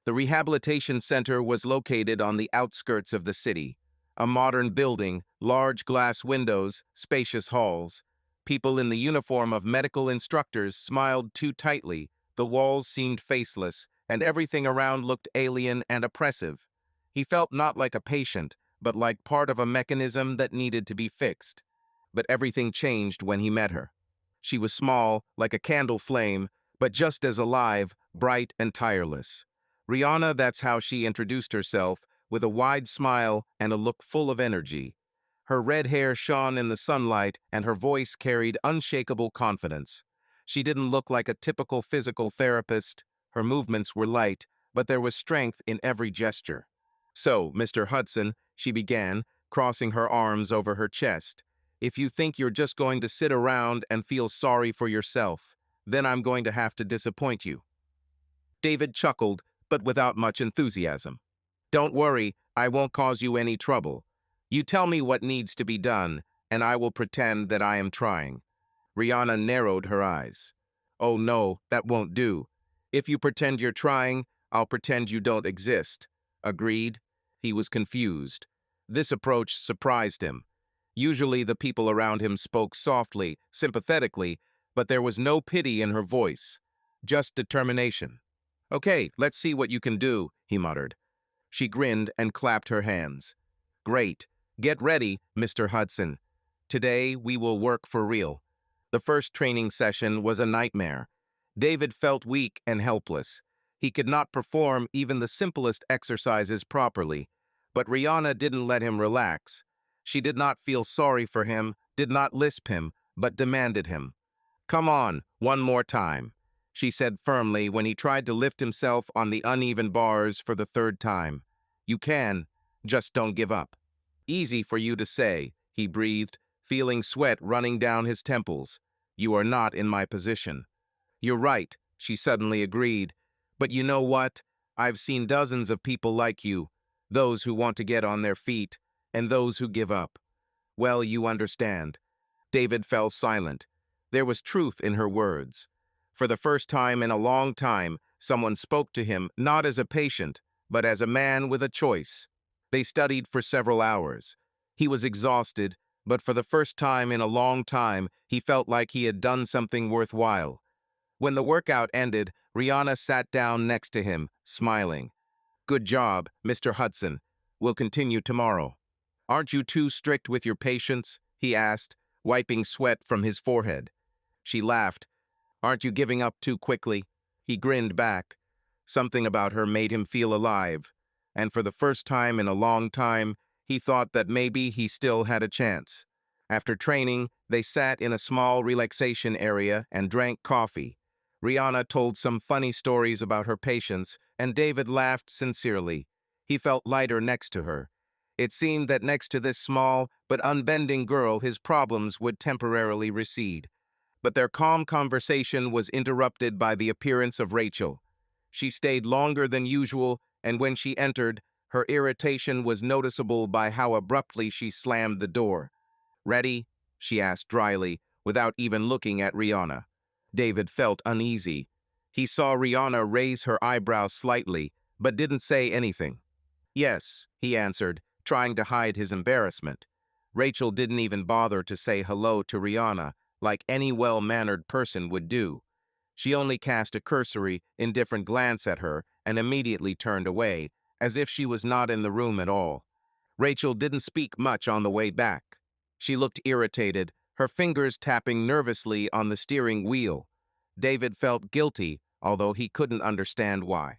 The rehabilitation center was located on the outskirts of the city. A modern building, large glass windows, spacious halls. People in the uniform of medical instructors smiled too tightly, the walls seemed faceless, and everything around looked alien and oppressive. He felt not like a patient, but like part of a mechanism that needed to be fixed. But everything changed when he met her. She was small, like a candle flame, but just as alive, bright and tireless. Rihanna, that's how she introduced herself, with a wide smile and a look full of energy. Her red hair shone in the sunlight, and her voice carried unshakable confidence. She didn't look like a typical physical therapist. Her movements were light, but there was strength in every gesture. "So, Mr. Hudson," she began, crossing her arms over her chest, "if you think you're just going to sit around and feel sorry for yourself, then I'm going to have to disappoint you." David chuckled, but without much enthusiasm. "Don't worry, I won't cause you any trouble. You tell me what needs to be done, and I will pretend that I am trying." Rihanna narrowed her eyes. "Oh no, that won't do. If you pretend you're trying, I'll pretend you don't exist." Agreed? He was confused. This approach surprised him. Usually the people around him spoke softly, sympathetically, but there was no pity in her voice, just determination. "Okay, let's see what you can do," he muttered. She grinned and clapped her hands. Great. Get ready, Mr. Hudson. Today we will work for real. The first training session was a nightmare. David felt weak and helpless. He could not perform even the simplest exercises properly. But Rihanna didn't let him relax. She did not feel sorry for him, did not lisp him, but demanded him. Come on, one more time, she said firmly when he tried to lift himself on the uneven bars for the third time. You can, just don't give up. Easy for you to say, he breathed, feeling sweat running down his temples. You are not in my position. You're right, she suddenly agreed. But you know what? I've seen dozens of people like you, those who want to get on their feet, and those who give up. Well, you understand. David fell silent. There was truth in her words. For the first time in a long time, someone spoke to him not as a patient, but as a man with a choice. They studied for several hours. He was exhausted, but for the first time in a long time, he felt like he had done something worthwhile. When the workout ended, Rihanna sat down next to him, smiling. Good job, Mr. Hudson. We'll continue tomorrow. Aren't you too strict with your patients? He asked, wiping sweat from his forehead. She laughed. Aren't you giving up too quickly? He grinned back. Something about her made him feel alive, and for the first time in a long time, he thought that maybe he still had a chance. After training, they sat in a small relaxation area and drank coffee. Rihanna told some funny stories about her patients, and David laughed sincerely. He felt lighter next to her. It seemed that next to this small but unbending girl, his problems would temporarily recede. But their calm conversation was interrupted by the appearance of Rachel. She stayed longer than usual, and when she entered, her irritation was noticeable by how abruptly she slammed the door. Ready? She asked dryly, without even looking at Rihanna. David felt uneasy. He saw Rihanna raise her eyebrows slightly, but didn't say anything. Yes, he answered, trying to hide his embarrassment. Rachel didn't even bother to say hello to Rihanna, like any well-mannered person would do. She only cast a cursory, indifferent glance at her and immediately turned away, as if she was not in the room at all. Rachel didn't speak much on the way back. She looked irritated, her fingers tapping nervously on the steering wheel. David felt guilty, although he couldn't understand why.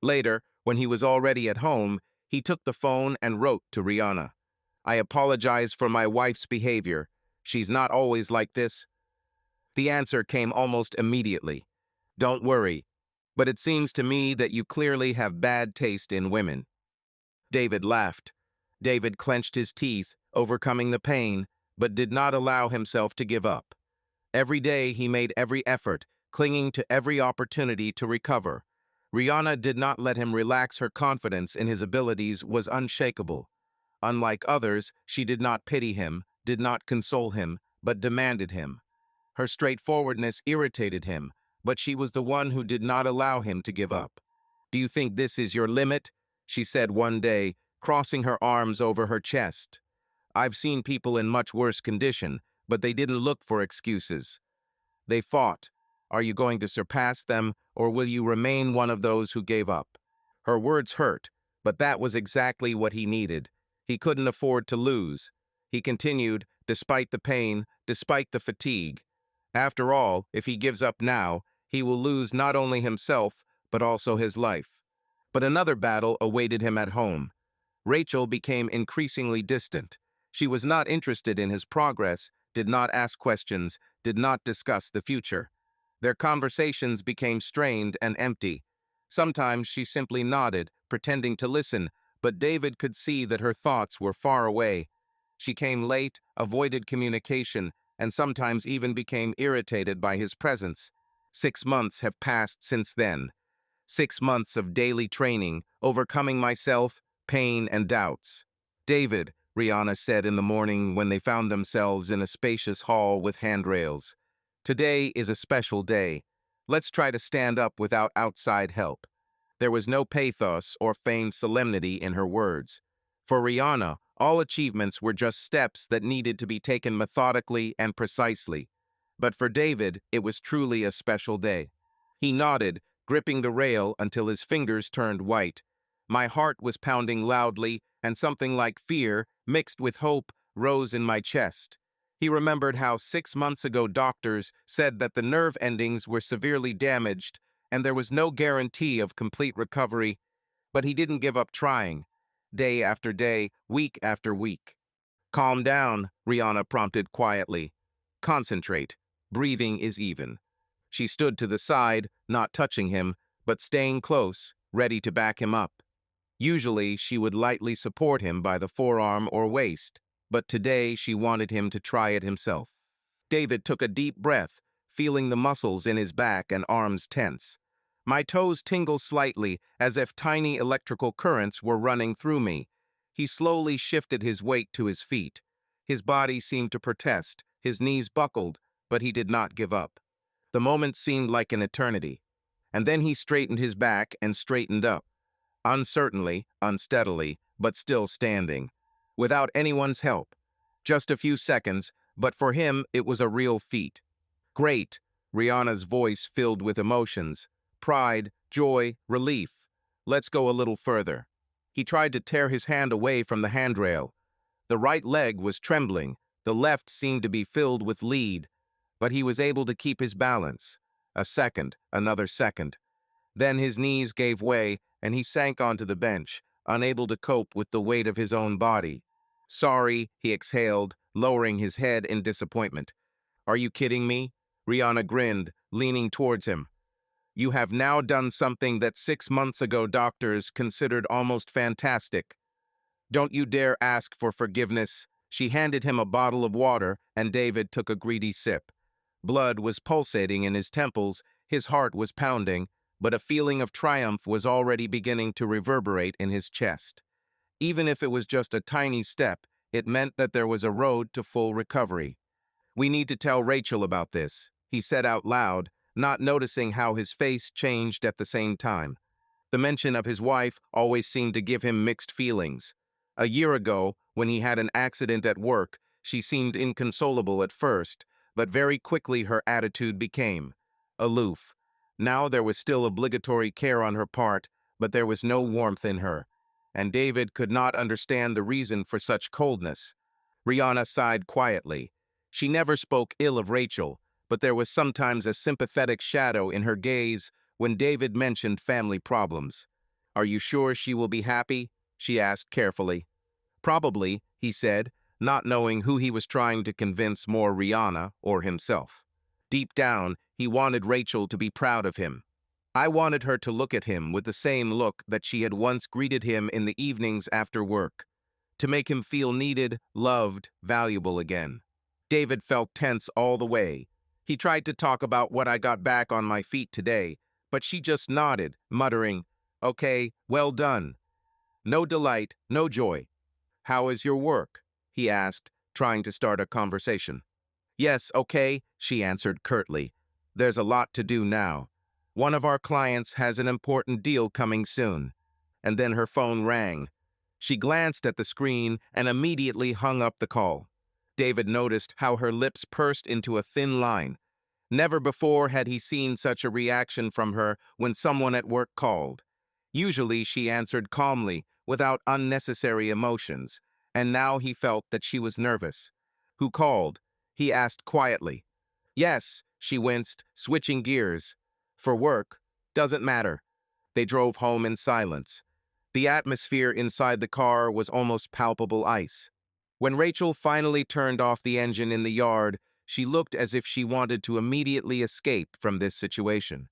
Later, when he was already at home, he took the phone and wrote to Rihanna. I apologize for my wife's behavior. She's not always like this. The answer came almost immediately. Don't worry, but it seems to me that you clearly have bad taste in women. David laughed. David clenched his teeth, overcoming the pain, but did not allow himself to give up. Every day he made every effort, clinging to every opportunity to recover. Rihanna did not let him relax. Her confidence in his abilities was unshakable. Unlike others, she did not pity him, did not console him, but demanded him. Her straightforwardness irritated him, but she was the one who did not allow him to give up. Do you think this is your limit? She said one day, crossing her arms over her chest. I've seen people in much worse condition, but they didn't look for excuses. They fought. Are you going to surpass them, or will you remain one of those who gave up? Her words hurt, but that was exactly what he needed. He couldn't afford to lose. He continued, despite the pain, despite the fatigue. After all, if he gives up now, he will lose not only himself, but also his life. But another battle awaited him at home. Rachel became increasingly distant. She was not interested in his progress, did not ask questions, did not discuss the future. Their conversations became strained and empty. Sometimes she simply nodded, pretending to listen, but David could see that her thoughts were far away. She came late, avoided communication, and sometimes even became irritated by his presence. 6 months have passed since then. 6 months of daily training, overcoming myself, pain, and doubts. David, Rihanna said in the morning when they found themselves in a spacious hall with handrails. Today is a special day. Let's try to stand up without outside help. There was no pathos or feigned solemnity in her words. For Rihanna, all achievements were just steps that needed to be taken methodically and precisely. But for David, it was truly a special day. He nodded, gripping the rail until his fingers turned white. My heart was pounding loudly, and something like fear, mixed with hope, rose in my chest. He remembered how 6 months ago doctors said that the nerve endings were severely damaged, and there was no guarantee of complete recovery, but he didn't give up trying, day after day, week after week. Calm down, Rihanna prompted quietly. Concentrate. Breathing is even. She stood to the side, not touching him, but staying close, ready to back him up. Usually, she would lightly support him by the forearm or waist, but today she wanted him to try it himself. David took a deep breath, feeling the muscles in his back and arms tense. My toes tingled slightly, as if tiny electrical currents were running through me. He slowly shifted his weight to his feet. His body seemed to protest, his knees buckled, but he did not give up. The moment seemed like an eternity. And then he straightened his back and straightened up. Uncertainly, unsteadily, but still standing. Without anyone's help. Just a few seconds, but for him it was a real feat. Great, Rihanna's voice filled with emotions. Pride, joy, relief. Let's go a little further. He tried to tear his hand away from the handrail. The right leg was trembling, the left seemed to be filled with lead, but he was able to keep his balance. A second, another second. Then his knees gave way, and he sank onto the bench, unable to cope with the weight of his own body. Sorry, he exhaled, lowering his head in disappointment. Are you kidding me? Rihanna grinned, leaning towards him. You have now done something that 6 months ago doctors considered almost fantastic. Don't you dare ask for forgiveness. She handed him a bottle of water, and David took a greedy sip. Blood was pulsating in his temples, his heart was pounding, but a feeling of triumph was already beginning to reverberate in his chest. Even if it was just a tiny step, it meant that there was a road to full recovery. We need to tell Rachel about this, he said out loud, not noticing how his face changed at the same time. The mention of his wife always seemed to give him mixed feelings. A year ago, when he had an accident at work, she seemed inconsolable at first, but very quickly her attitude became aloof. Now there was still obligatory care on her part, but there was no warmth in her, and David could not understand the reason for such coldness. Rihanna sighed quietly. She never spoke ill of Rachel, but there was sometimes a sympathetic shadow in her gaze when David mentioned family problems. Are you sure she will be happy? She asked carefully. Probably, he said, not knowing who he was trying to convince more, Rihanna or himself. Deep down, he wanted Rachel to be proud of him. I wanted her to look at him with the same look that she had once greeted him in the evenings after work, to make him feel needed, loved, valuable again. David felt tense all the way. He tried to talk about what I got back on my feet today, but she just nodded, muttering, "Okay, well done." No delight, no joy. How is your work? He asked, trying to start a conversation. Yes, okay, she answered curtly. There's a lot to do now. One of our clients has an important deal coming soon. And then her phone rang. She glanced at the screen and immediately hung up the call. David noticed how her lips pursed into a thin line. Never before had he seen such a reaction from her when someone at work called. Usually she answered calmly, without unnecessary emotions, and now he felt that she was nervous. Who called? He asked quietly. Yes, she winced, switching gears. For work? Doesn't matter. They drove home in silence. The atmosphere inside the car was almost palpable ice. When Rachel finally turned off the engine in the yard, she looked as if she wanted to immediately escape from this situation.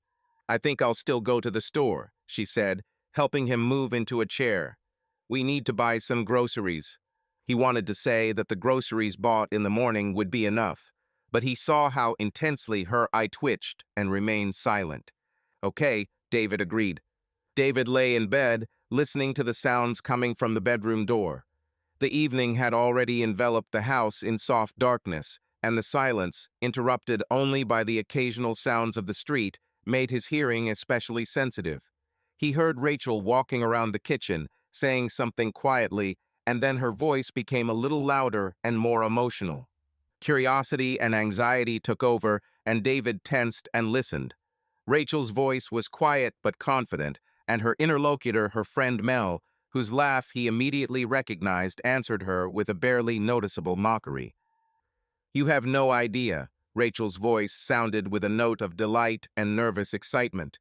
I think I'll still go to the store, she said, helping him move into a chair. We need to buy some groceries. He wanted to say that the groceries bought in the morning would be enough, but he saw how intensely her eye twitched and remained silent. Okay, David agreed. David lay in bed, listening to the sounds coming from the bedroom door. The evening had already enveloped the house in soft darkness, and the silence, interrupted only by the occasional sounds of the street, made his hearing especially sensitive. He heard Rachel walking around the kitchen, saying something quietly, and then her voice became a little louder and more emotional. Curiosity and anxiety took over, and David tensed and listened. Rachel's voice was quiet but confident, and her interlocutor, her friend Mel, whose laugh he immediately recognized, answered her with a barely noticeable mockery. "You have no idea," Rachel's voice sounded with a note of delight and nervous excitement.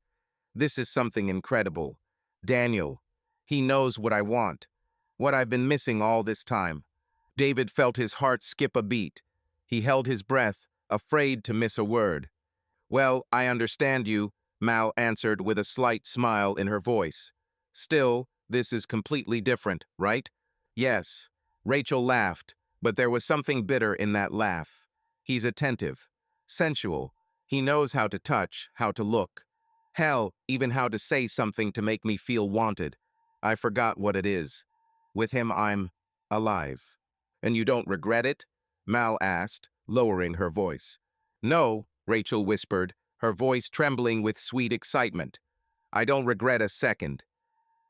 "This is something incredible. Daniel, he knows what I want, what I've been missing all this time." David felt his heart skip a beat. He held his breath, afraid to miss a word. "Well, I understand you," Mal answered with a slight smile in her voice. "Still, this is completely different, right?" "Yes." Rachel laughed, but there was something bitter in that laugh. "He's attentive, sensual. He knows how to touch, how to look. Hell, even how to say something to make me feel wanted. I forgot what it is. With him, I'm alive." "And you don't regret it?" Mal asked, lowering her voice. "No," Rachel whispered, her voice trembling with sweet excitement. "I don't regret a second.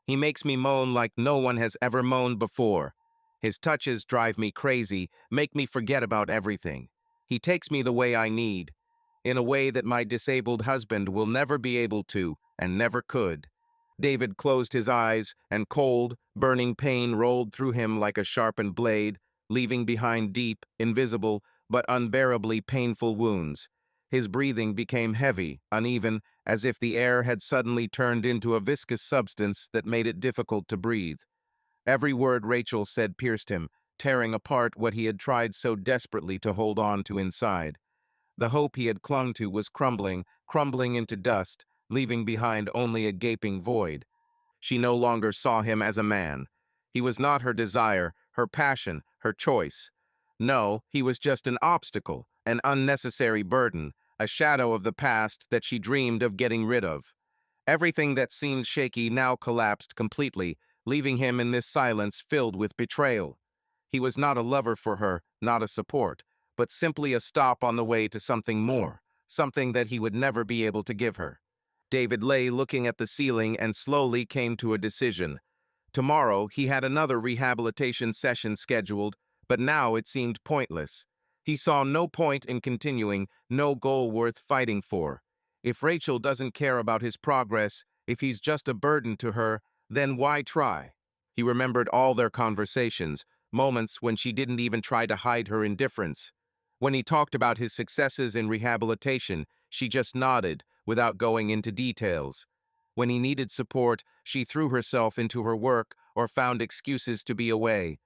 He makes me moan like no one has ever moaned before. His touches drive me crazy, make me forget about everything. He takes me the way I need, in a way that my disabled husband will never be able to and never could." David closed his eyes, and cold, burning pain rolled through him like a sharpened blade, leaving behind deep, invisible, but unbearably painful wounds. His breathing became heavy, uneven, as if the air had suddenly turned into a viscous substance that made it difficult to breathe. Every word Rachel said pierced him, tearing apart what he had tried so desperately to hold on to inside. The hope he had clung to was crumbling into dust, leaving behind only a gaping void. She no longer saw him as a man. He was not her desire, her passion, her choice. No, he was just an obstacle, an unnecessary burden, a shadow of the past that she dreamed of getting rid of. Everything that seemed shaky now collapsed completely, leaving him in this silence filled with betrayal. He was not a lover for her, not a support, but simply a stop on the way to something more, something that he would never be able to give her. David lay looking at the ceiling and slowly came to a decision. Tomorrow he had another rehabilitation session scheduled, but now it seemed pointless. He saw no point in continuing, no goal worth fighting for. If Rachel doesn't care about his progress, if he's just a burden to her, then why try? He remembered all their conversations, moments when she didn't even try to hide her indifference. When he talked about his successes in rehabilitation, she just nodded, without going into details. When he needed support, she threw herself into her work or found excuses to be away.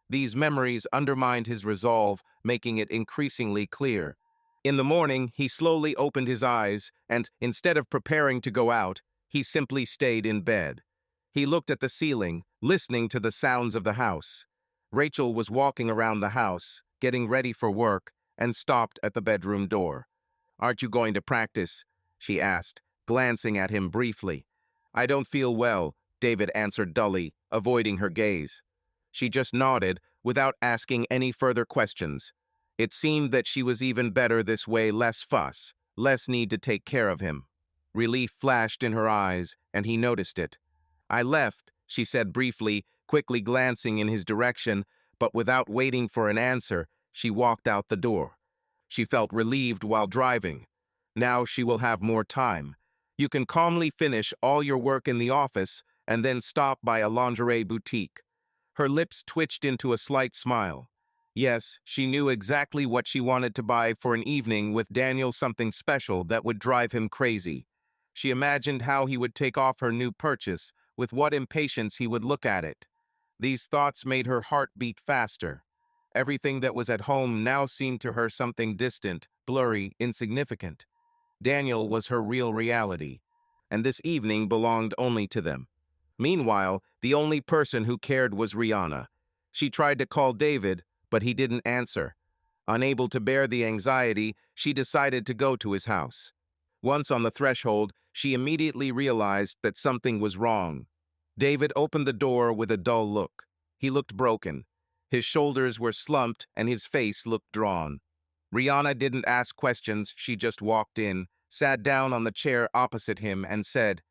These memories undermined his resolve, making it increasingly clear. In the morning, he slowly opened his eyes, and instead of preparing to go out, he simply stayed in bed. He looked at the ceiling, listening to the sounds of the house. Rachel was walking around the house, getting ready for work, and stopped at the bedroom door. "Aren't you going to practice?" she asked, glancing at him briefly. "I don't feel well," David answered dully, avoiding her gaze. She just nodded, without asking any further questions. It seemed that she was even better this way, less fuss, less need to take care of him. Relief flashed in her eyes, and he noticed it. "I left," she said briefly, quickly glancing in his direction, but without waiting for an answer, she walked out the door. She felt relieved while driving. Now she will have more time. You can calmly finish all your work in the office and then stop by a lingerie boutique. Her lips twitched into a slight smile. Yes, she knew exactly what she wanted to buy for an evening with Daniel, something special that would drive him crazy. She imagined how he would take off her new purchase, with what impatience he would look at it. These thoughts made her heart beat faster. Everything that was at home now seemed to her something distant, blurry, insignificant. Daniel was her real reality, and this evening belonged only to them. Meanwhile, the only person who cared was Rihanna. She tried to call David, but he didn't answer. Unable to bear the anxiety, she decided to go to his house. Once on the threshold, she immediately realized that something was wrong. David opened the door with a dull look. He looked broken. His shoulders were slumped and his face looked drawn. Rihanna didn't ask questions, she just walked in, sat down on the chair opposite him, and said,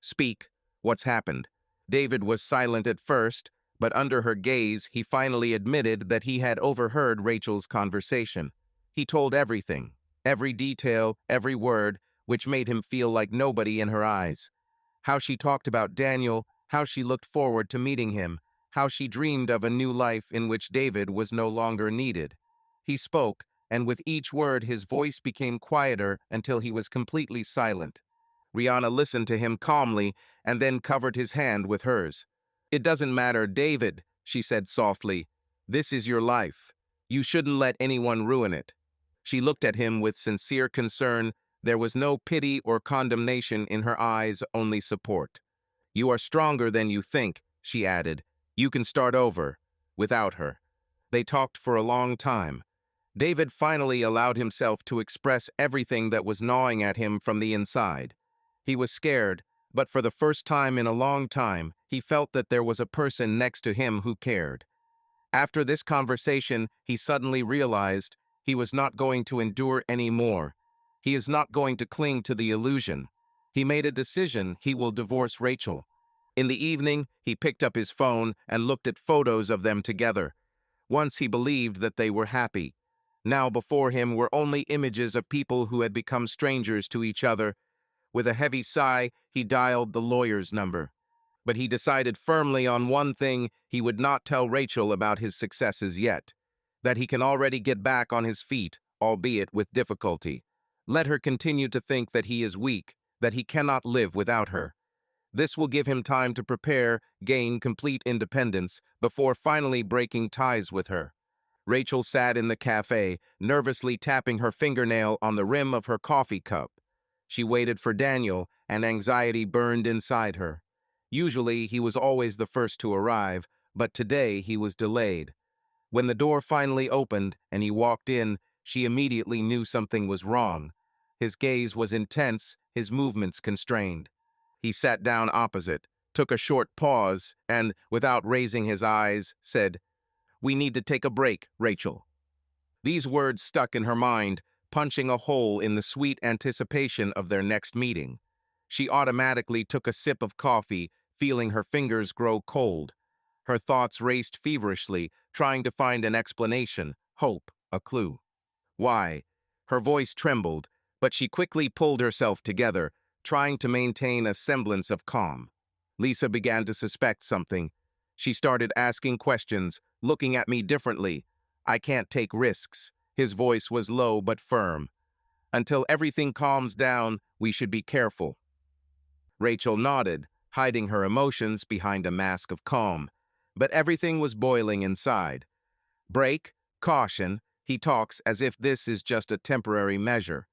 "Speak, what's happened?" David was silent at first, but under her gaze, he finally admitted that he had overheard Rachel's conversation. He told everything, every detail, every word, which made him feel like nobody in her eyes. How she talked about Daniel, how she looked forward to meeting him, how she dreamed of a new life in which David was no longer needed. He spoke, and with each word his voice became quieter until he was completely silent. Rihanna listened to him calmly and then covered his hand with hers. "It doesn't matter, David," she said softly. "This is your life. You shouldn't let anyone ruin it." She looked at him with sincere concern. There was no pity or condemnation in her eyes, only support. "You are stronger than you think," she added. "You can start over without her." They talked for a long time. David finally allowed himself to express everything that was gnawing at him from the inside. He was scared, but for the first time in a long time, he felt that there was a person next to him who cared. After this conversation, he suddenly realized he was not going to endure any more. He is not going to cling to the illusion. He made a decision: he will divorce Rachel. In the evening, he picked up his phone and looked at photos of them together. Once he believed that they were happy. Now before him were only images of people who had become strangers to each other. With a heavy sigh, he dialed the lawyer's number. But he decided firmly on one thing: he would not tell Rachel about his successes yet. That he can already get back on his feet, albeit with difficulty. Let her continue to think that he is weak, that he cannot live without her. This will give him time to prepare, gain complete independence, before finally breaking ties with her. Rachel sat in the cafe, nervously tapping her fingernail on the rim of her coffee cup. She waited for Daniel, and anxiety burned inside her. Usually, he was always the first to arrive, but today he was delayed. When the door finally opened and he walked in, she immediately knew something was wrong. His gaze was intense, his movements constrained. He sat down opposite, took a short pause, and, without raising his eyes, said, "We need to take a break, Rachel." These words stuck in her mind, punching a hole in the sweet anticipation of their next meeting. She automatically took a sip of coffee, feeling her fingers grow cold. Her thoughts raced feverishly, trying to find an explanation, hope, a clue. Why? Her voice trembled, but she quickly pulled herself together, trying to maintain a semblance of calm. Lisa began to suspect something. She started asking questions, looking at me differently. "I can't take risks." His voice was low but firm. "Until everything calms down, we should be careful." Rachel nodded, hiding her emotions behind a mask of calm. But everything was boiling inside. "Break, caution," he talks as if this is just a temporary measure.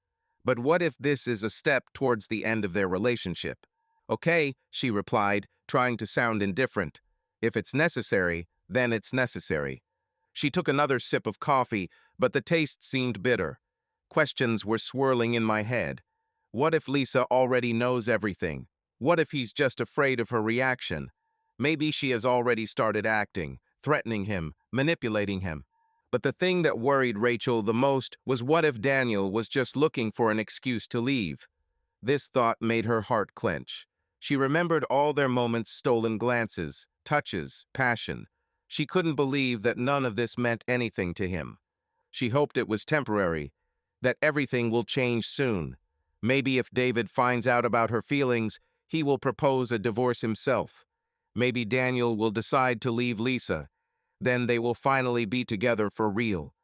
But what if this is a step towards the end of their relationship? "Okay," she replied, trying to sound indifferent. "If it's necessary, then it's necessary." She took another sip of coffee, but the taste seemed bitter. Questions were swirling in my head. What if Lisa already knows everything? What if he's just afraid of her reaction? Maybe she has already started acting, threatening him, manipulating him. But the thing that worried Rachel the most was, what if Daniel was just looking for an excuse to leave? This thought made her heart clench. She remembered all their moments: stolen glances, touches, passion. She couldn't believe that none of this meant anything to him. She hoped it was temporary, that everything will change soon. Maybe if David finds out about her feelings, he will propose a divorce himself. Maybe Daniel will decide to leave Lisa. Then they will finally be together for real.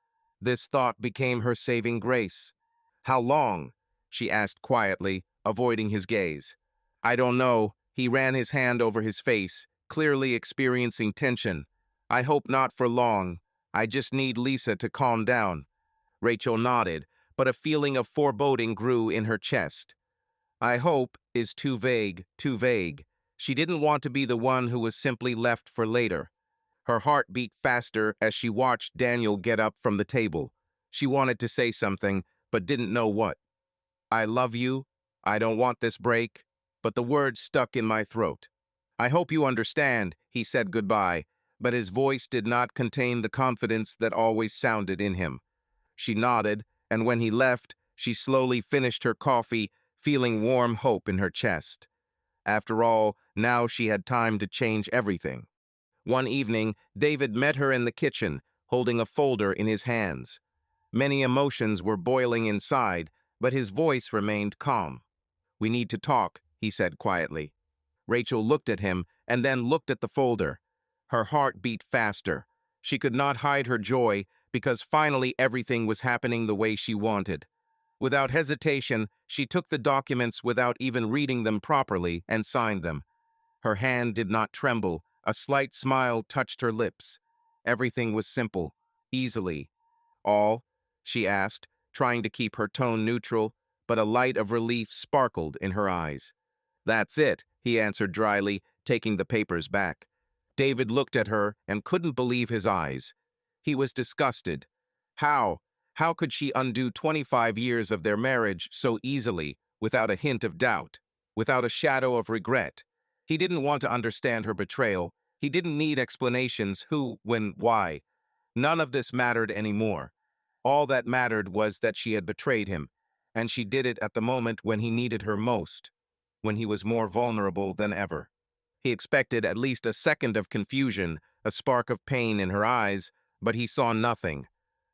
This thought became her saving grace. "How long?" she asked quietly, avoiding his gaze. "I don't know." He ran his hand over his face, clearly experiencing tension. "I hope not for long. I just need Lisa to calm down." Rachel nodded, but a feeling of foreboding grew in her chest. "I hope" is too vague, too vague. She didn't want to be the one who was simply left for later. Her heart beat faster as she watched Daniel get up from the table. She wanted to say something, but didn't know what. "I love you. I don't want this break." But the words stuck in my throat. "I hope you understand," he said goodbye, but his voice did not contain the confidence that always sounded in him. She nodded, and when he left, she slowly finished her coffee, feeling warm hope in her chest. After all, now she had time to change everything. One evening, David met her in the kitchen, holding a folder in his hands. Many emotions were boiling inside, but his voice remained calm. "We need to talk," he said quietly. Rachel looked at him and then looked at the folder. Her heart beat faster. She could not hide her joy because finally everything was happening the way she wanted. Without hesitation, she took the documents without even reading them properly and signed them. Her hand did not tremble. A slight smile touched her lips. Everything was simple, easily. All? She asked, trying to keep her tone neutral, but a light of relief sparkled in her eyes. That's it, he answered dryly, taking the papers back. David looked at her and couldn't believe his eyes. He was disgusted. How? How could she undo 25 years of their marriage so easily, without a hint of doubt, without a shadow of regret? He didn't want to understand her betrayal. He didn't need explanations who, when, why. None of this mattered anymore. All that mattered was that she had betrayed him, and she did it at the moment when he needed her most, when he was more vulnerable than ever. He expected at least a second of confusion, a spark of pain in her eyes, but he saw nothing.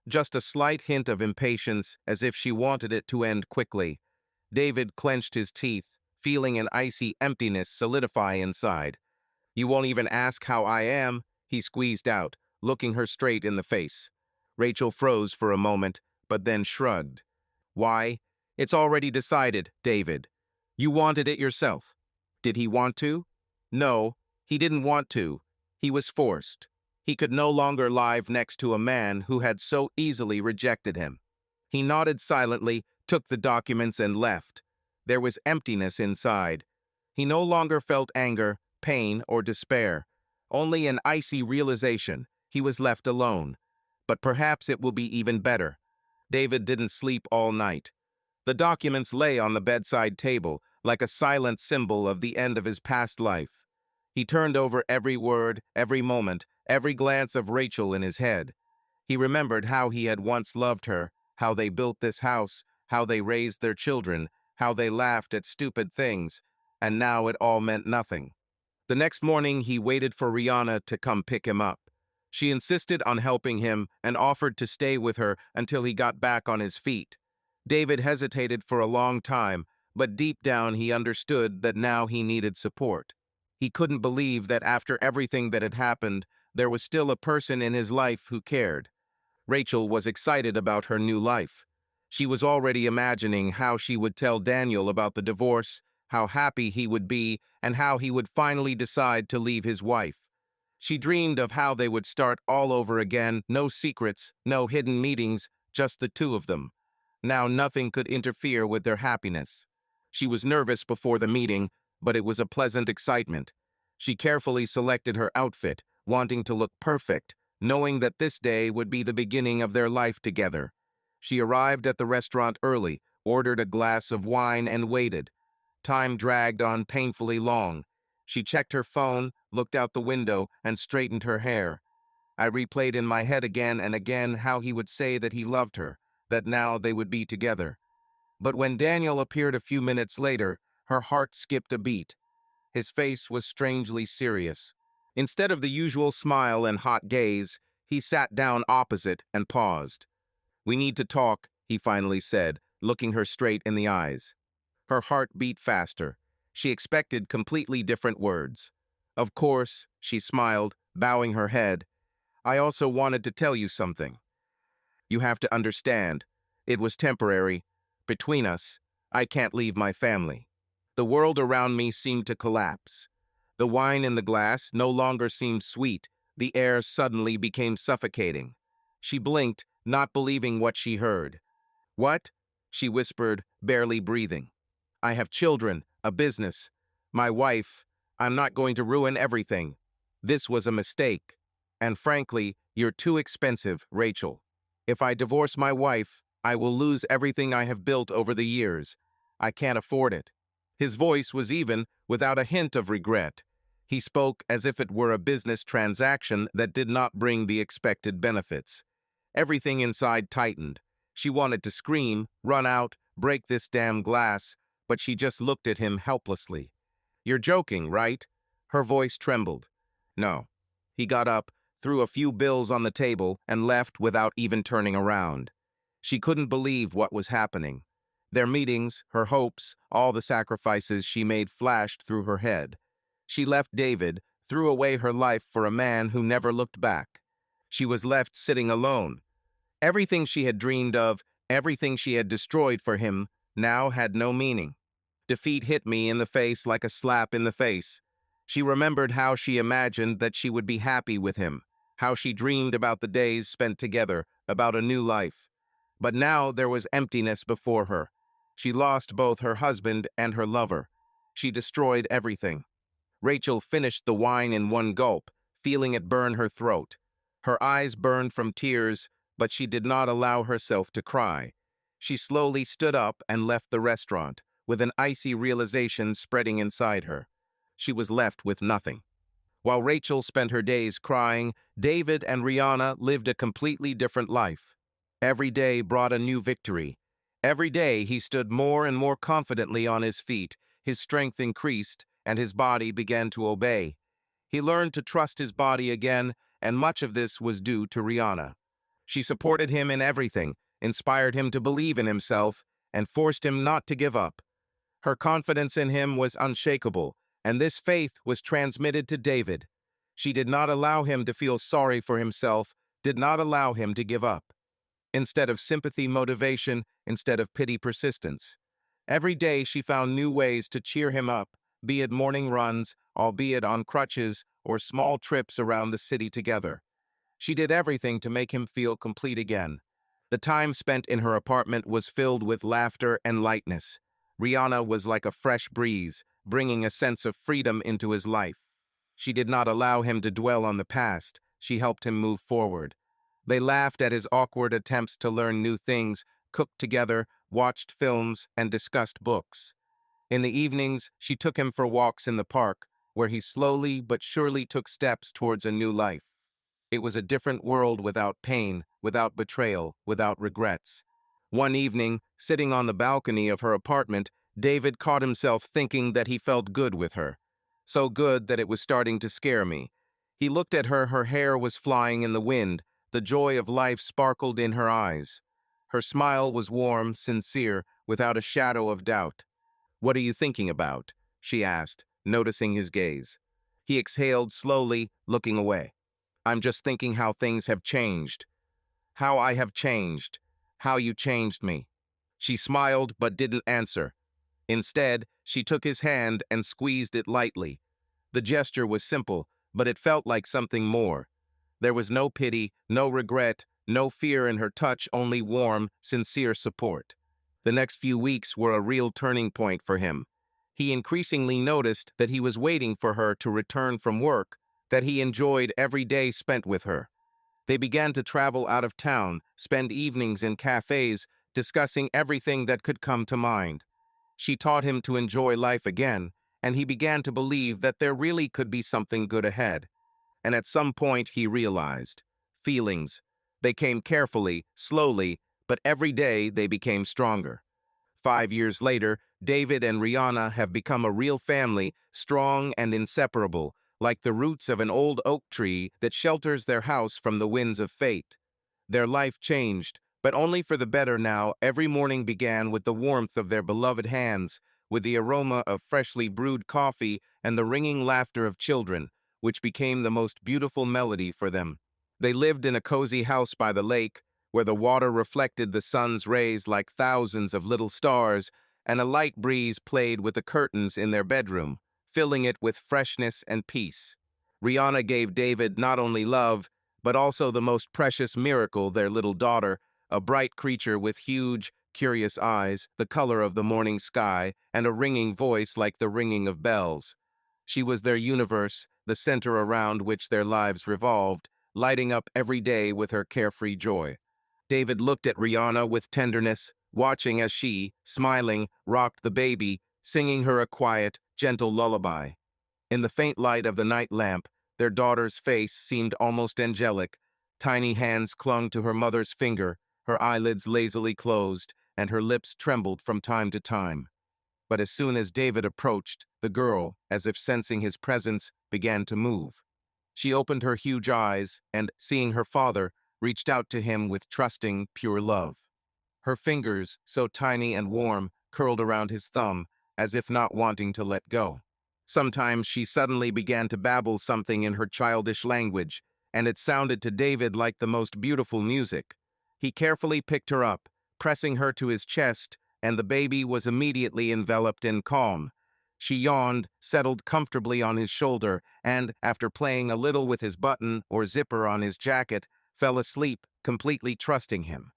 Just a slight hint of impatience, as if she wanted it to end quickly. David clenched his teeth, feeling an icy emptiness solidify inside. "You won't even ask how I am?" he squeezed out, looking her straight in the face. Rachel froze for a moment, but then shrugged. "Why? It's already decided, David. You wanted it yourself." Did he want to? No, he didn't want to. He was forced. He could no longer live next to a man who had so easily rejected him. He nodded silently, took the documents, and left. There was emptiness inside. He no longer felt anger, pain, or despair. Only an icy realization. He was left alone. But perhaps it will be even better. David didn't sleep all night. The documents lay on the bedside table, like a silent symbol of the end of his past life. He turned over every word, every moment, every glance of Rachel in his head. He remembered how he had once loved her, how they built this house, how they raised their children, how they laughed at stupid things, and now it all meant nothing. The next morning, he waited for Rihanna to come pick him up. She insisted on helping him and offered to stay with her until he got back on his feet. David hesitated for a long time, but deep down he understood that now he needed support. He couldn't believe that after everything that had happened, there was still a person in his life who cared. Rachel was excited about her new life. She was already imagining how she would tell Daniel about the divorce, how happy he would be, and how he would finally decide to leave his wife. She dreamed of how they would start all over again, no secrets, no hidden meetings, just the two of them. Now nothing could interfere with their happiness. She was nervous before the meeting, but it was a pleasant excitement. She carefully selected her outfit, wanting to look perfect, knowing that this day would be the beginning of their life together. She arrived at the restaurant early, ordered a glass of wine, and waited. Time dragged on painfully long. She checked her phone, looked out the window, and straightened her hair. I replayed in my head again and again how he would say that he loved her, that now they would be together. But when Daniel appeared a few minutes later, her heart skipped a beat. His face was strangely serious. Instead of the usual smile and hot gaze, he sat down opposite and paused. "We need to talk," he finally said, looking her straight in the eyes. Her heart beat faster. She expected completely different words. "Of course," she smiled, bowing her head. "I also wanted to tell you something. You have to understand. It was temporary. Between us, I can't leave my family." The world around me seemed to collapse. The wine in the glass no longer seemed sweet. The air suddenly became suffocating. She blinked, not believing what she heard. "What?" she whispered, barely breathing. "I have children, a business. My wife. I'm not going to ruin everything. This was a mistake. And frankly, you're too expensive, Rachel. If I divorce my wife, I will lose everything I have built over the years. I can't afford it." His voice was even, without a hint of regret. He spoke as if it were a business transaction that did not bring the expected benefits. Everything inside tightened. She wanted to scream, run out, break this damn glass, but she just looked at him helplessly. "You're joking, right?" Her voice trembled. "No." He got up, threw a few bills on the table, and left without even turning around. She couldn't believe what was happening. Their meetings, her hopes, all the sacrifices she made flashed through her head. She left David, threw away her life for a man who never looked back. She was left sitting alone. Everything she had dreamed of, everything she had destroyed for him, now had no meaning. Defeat hit me in the face like a slap in the face. She remembered how she imagined that she would be happy with him, how she dreamed about the days spent together, about a new life. But now there was emptiness before her. She lost both her husband and her lover. She destroyed everything. Rachel finished the wine in one gulp, feeling it burn her throat. Her eyes burned from tears, but she did not allow herself to cry. She slowly stood up and left the restaurant, with an icy realization spreading inside her. She was left with nothing. While Rachel spent her days crying, David and Rihanna lived a completely different life. Every day brought a new victory. Every day he stood more and more confidently on his feet, his strength increased, and his body began to obey. He learned to trust his body again, and much of this was due to Rihanna. She supported him in everything, inspired him to believe in himself, and forced him not to give up. Her confidence in him was unshakable, and this faith was transmitted to David. She did not allow him to feel sorry for himself, did not allow him to give up. Instead of sympathy, motivation, instead of pity, persistence. Every day she found new ways to cheer him up, be it morning runs, albeit on crutches, or small trips around the city together. She did everything to make him feel complete again. The time spent in her apartment was filled with laughter and lightness. Rihanna was like a fresh breeze, bringing a sense of freedom into his life. She did not allow him to dwell on the past. She helped him move forward. They laughed at his awkward attempts to learn new things, cooked together, watched films, and discussed books. In the evenings, she took him for walks in the park, where he slowly but surely took steps towards a new life. It was a different world without pain, without betrayal, without regrets. One evening, sitting on the balcony of her apartment, David caught himself thinking that he felt good with her. So good that it was starting to scare me. He looked at her, her hair was flying in the wind, the joy of life sparkled in her eyes. Her smile was warm, sincere, without a shadow of doubt. "What are you thinking about?" she asked, noticing his gaze. He exhaled slowly, looking away. "I'm just thinking how things have changed. How I have changed. How you changed me." She smiled but didn't answer. Instead, she took his hand and squeezed it lightly. The gesture was simple, but it felt like something more. There was no pity, no regret, no fear in her touch, only warm, sincere support. The next few weeks were a real turning point for him. He increasingly noticed that he was waiting for her to return from work, that he enjoyed every day spent with her. They began to travel out of town, spend evenings in cafes, discussing everything that could come to mind. She taught him to enjoy life again, and he began to believe that there really could be something good ahead. And at some point he realized. Feelings. They came carefully, slowly, but every day they became stronger. 5 years later, David and Rihanna have become a real family, strong and inseparable, like the roots of an old oak tree that shelters their house from the winds of fate. Their life changed, but only for the better now. Every morning began with the warmth of their beloved hands, with the aroma of freshly brewed coffee and the ringing laughter of children, which became the most beautiful melody for them. They lived in a cozy house by the lake, where the water reflected the sun's rays like thousands of little stars, and a light breeze played with the curtains in their bedroom, filling it with freshness and peace. Rihanna gave David not only love, but also the most precious miracle, their little daughter, a bright creature with huge, curious eyes, the color of the morning sky, and a ringing voice like the ringing of bells. She was their universe, the center around which their lives revolved, lighting up every day with her carefree joy. David looked at Rihanna with tenderness, watching as she, smiling, rocked the baby, singing her a quiet, gentle lullaby. In the faint light of the night lamp, their daughter's face seemed almost angelic. Tiny hands clung to her mother's finger, her eyelids lazily closed, and her lips trembled from time to time. But as soon as David approached, the girl, as if sensing his presence, began to move. She opened her huge eyes and, seeing her father, reached out to him with trusting, pure love. Her fingers, so tiny and warm, curled around his thumb, as if not wanting to let go. Sometimes she suddenly began to babble something in her childish language, and it sounded to David like the most beautiful music. He carefully picked her up, pressing her to his chest, and the baby was immediately enveloped in calm. She yawned, settled comfortably on his shoulder, and, after playing a little with his button or zipper on his jacket, fell asleep, completely trusting him.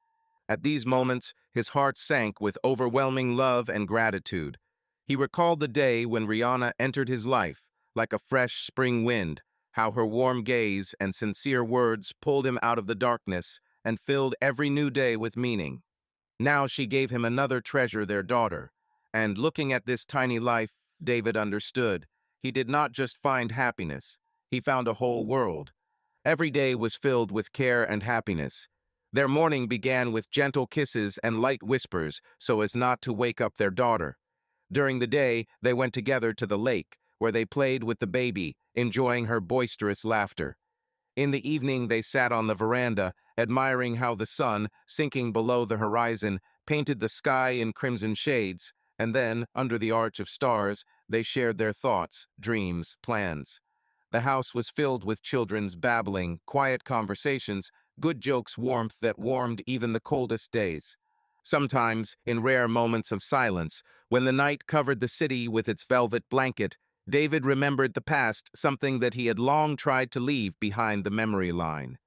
At these moments, his heart sank with overwhelming love and gratitude. He recalled the day when Rihanna entered his life, like a fresh spring wind, how her warm gaze and sincere words pulled him out of the darkness and filled every new day with meaning. Now she gave him another treasure, their daughter. And looking at this tiny life, David understood. He did not just find happiness, he found a whole world. Every day was filled with care and happiness. Their morning began with gentle kisses and light whispers so as not to wake up their daughter. During the day, they went together to the lake, where they played with the baby, enjoying her boisterous laughter. In the evening, they sat on the veranda, admiring how the sun, sinking below the horizon, painted the sky in crimson shades, and then, under the arch of stars, they shared their thoughts, dreams, plans. The house was filled with children's babbling, quiet conversations, good jokes, warmth that warmed even the coldest days. Sometimes, in rare moments of silence, when the night covered the city with its velvet blanket, David remembered the past, something that he had long tried to leave behind the memory line.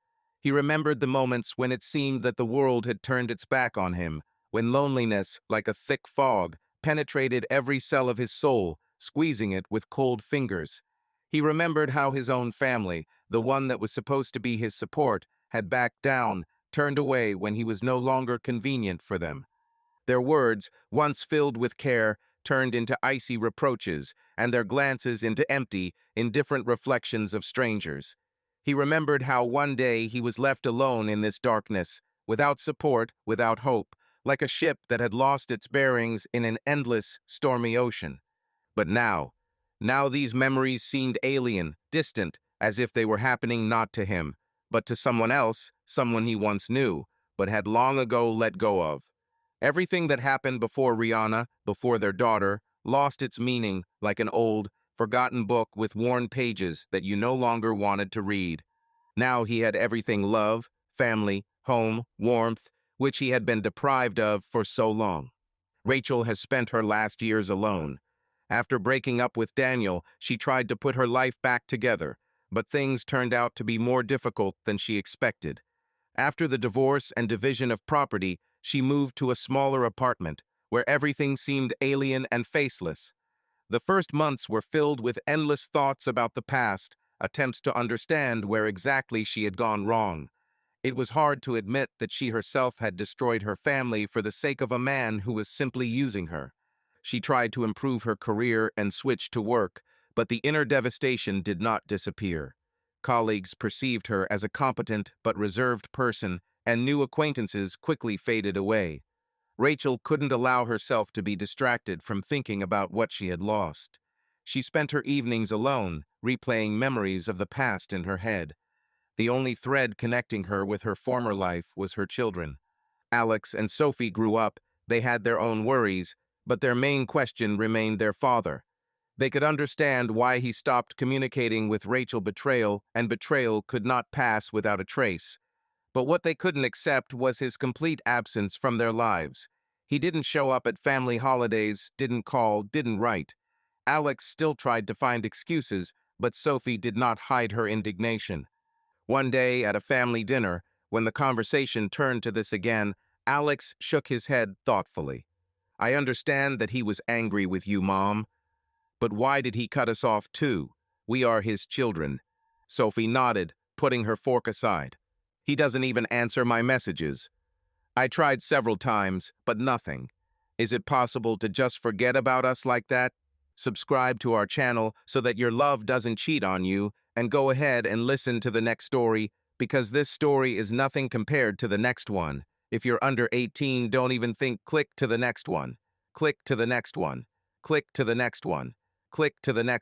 He remembered the moments when it seemed that the world had turned its back on him, when loneliness, like a thick fog, penetrated every cell of his soul, squeezing it with cold fingers. He remembered how his own family, the one that was supposed to be his support, had backed down, turned away when he was no longer convenient for them. Their words, once filled with care, turned into icy reproaches, and their glances into empty, indifferent reflections of strangers. He remembered how one day he was left alone in this darkness, without support, without hope, like a ship that had lost its bearings in an endless, stormy ocean. But now these memories seemed alien, distant, as if they were happening not to him, but to someone else, someone he once knew, but had long ago let go of. Everything that happened before Rihanna, before their daughter, lost its meaning like an old, forgotten book with worn pages that you no longer wanted to read. Now he had everything: love, family, home, warmth, which he had been deprived of for so long. Rachel has spent her last years alone. After breaking up with Daniel, she tried to put her life back together, but things turned out to be more difficult than she expected. After the divorce and division of property, she moved to a smaller apartment, where everything seemed alien and faceless. The first months were filled with endless thoughts about the past, attempts to understand where exactly she had gone wrong. It was hard to admit that she herself had destroyed her family for the sake of a man who was simply using her. She tried to improve her career and switch to work, but the inner devastation did not disappear. Colleagues perceived her as a competent but reserved person, and new acquaintances quickly faded away. Rachel couldn't allow herself to be distracted from thinking about what she had lost. She spent her evenings alone, replaying memories of the past in her head. The only thread connecting her with her former life was her children. Alex and Sophie grew up, they had their own worries, but their main question remained their father. They could understand why he stopped communicating with Rachel. Betrayal and betrayal could not pass without a trace. But what they couldn't accept was his complete absence from their lives. He didn't show up at family holidays, didn't call, didn't write. Alex still tried to find excuses, but Sophie did not hide her indignation. One day at a family dinner, when the conversation turned to this again, Alex shook his head thoughtfully. "I understand that he was angry with you, Mom. But why did he cut us off too? We are his children." Sophie nodded, putting her fork aside. "He doesn't even answer my messages. I tried several times, but nothing. Is it possible to just forget about us like that?" Subscribe to our channel so that your love doesn't cheat on you, and go ahead and listen to the next story, because this story is nothing compared to the next one. If you're under 18, don't even think. Click to the next one. Click to the next one. Click to the next one. Click to the next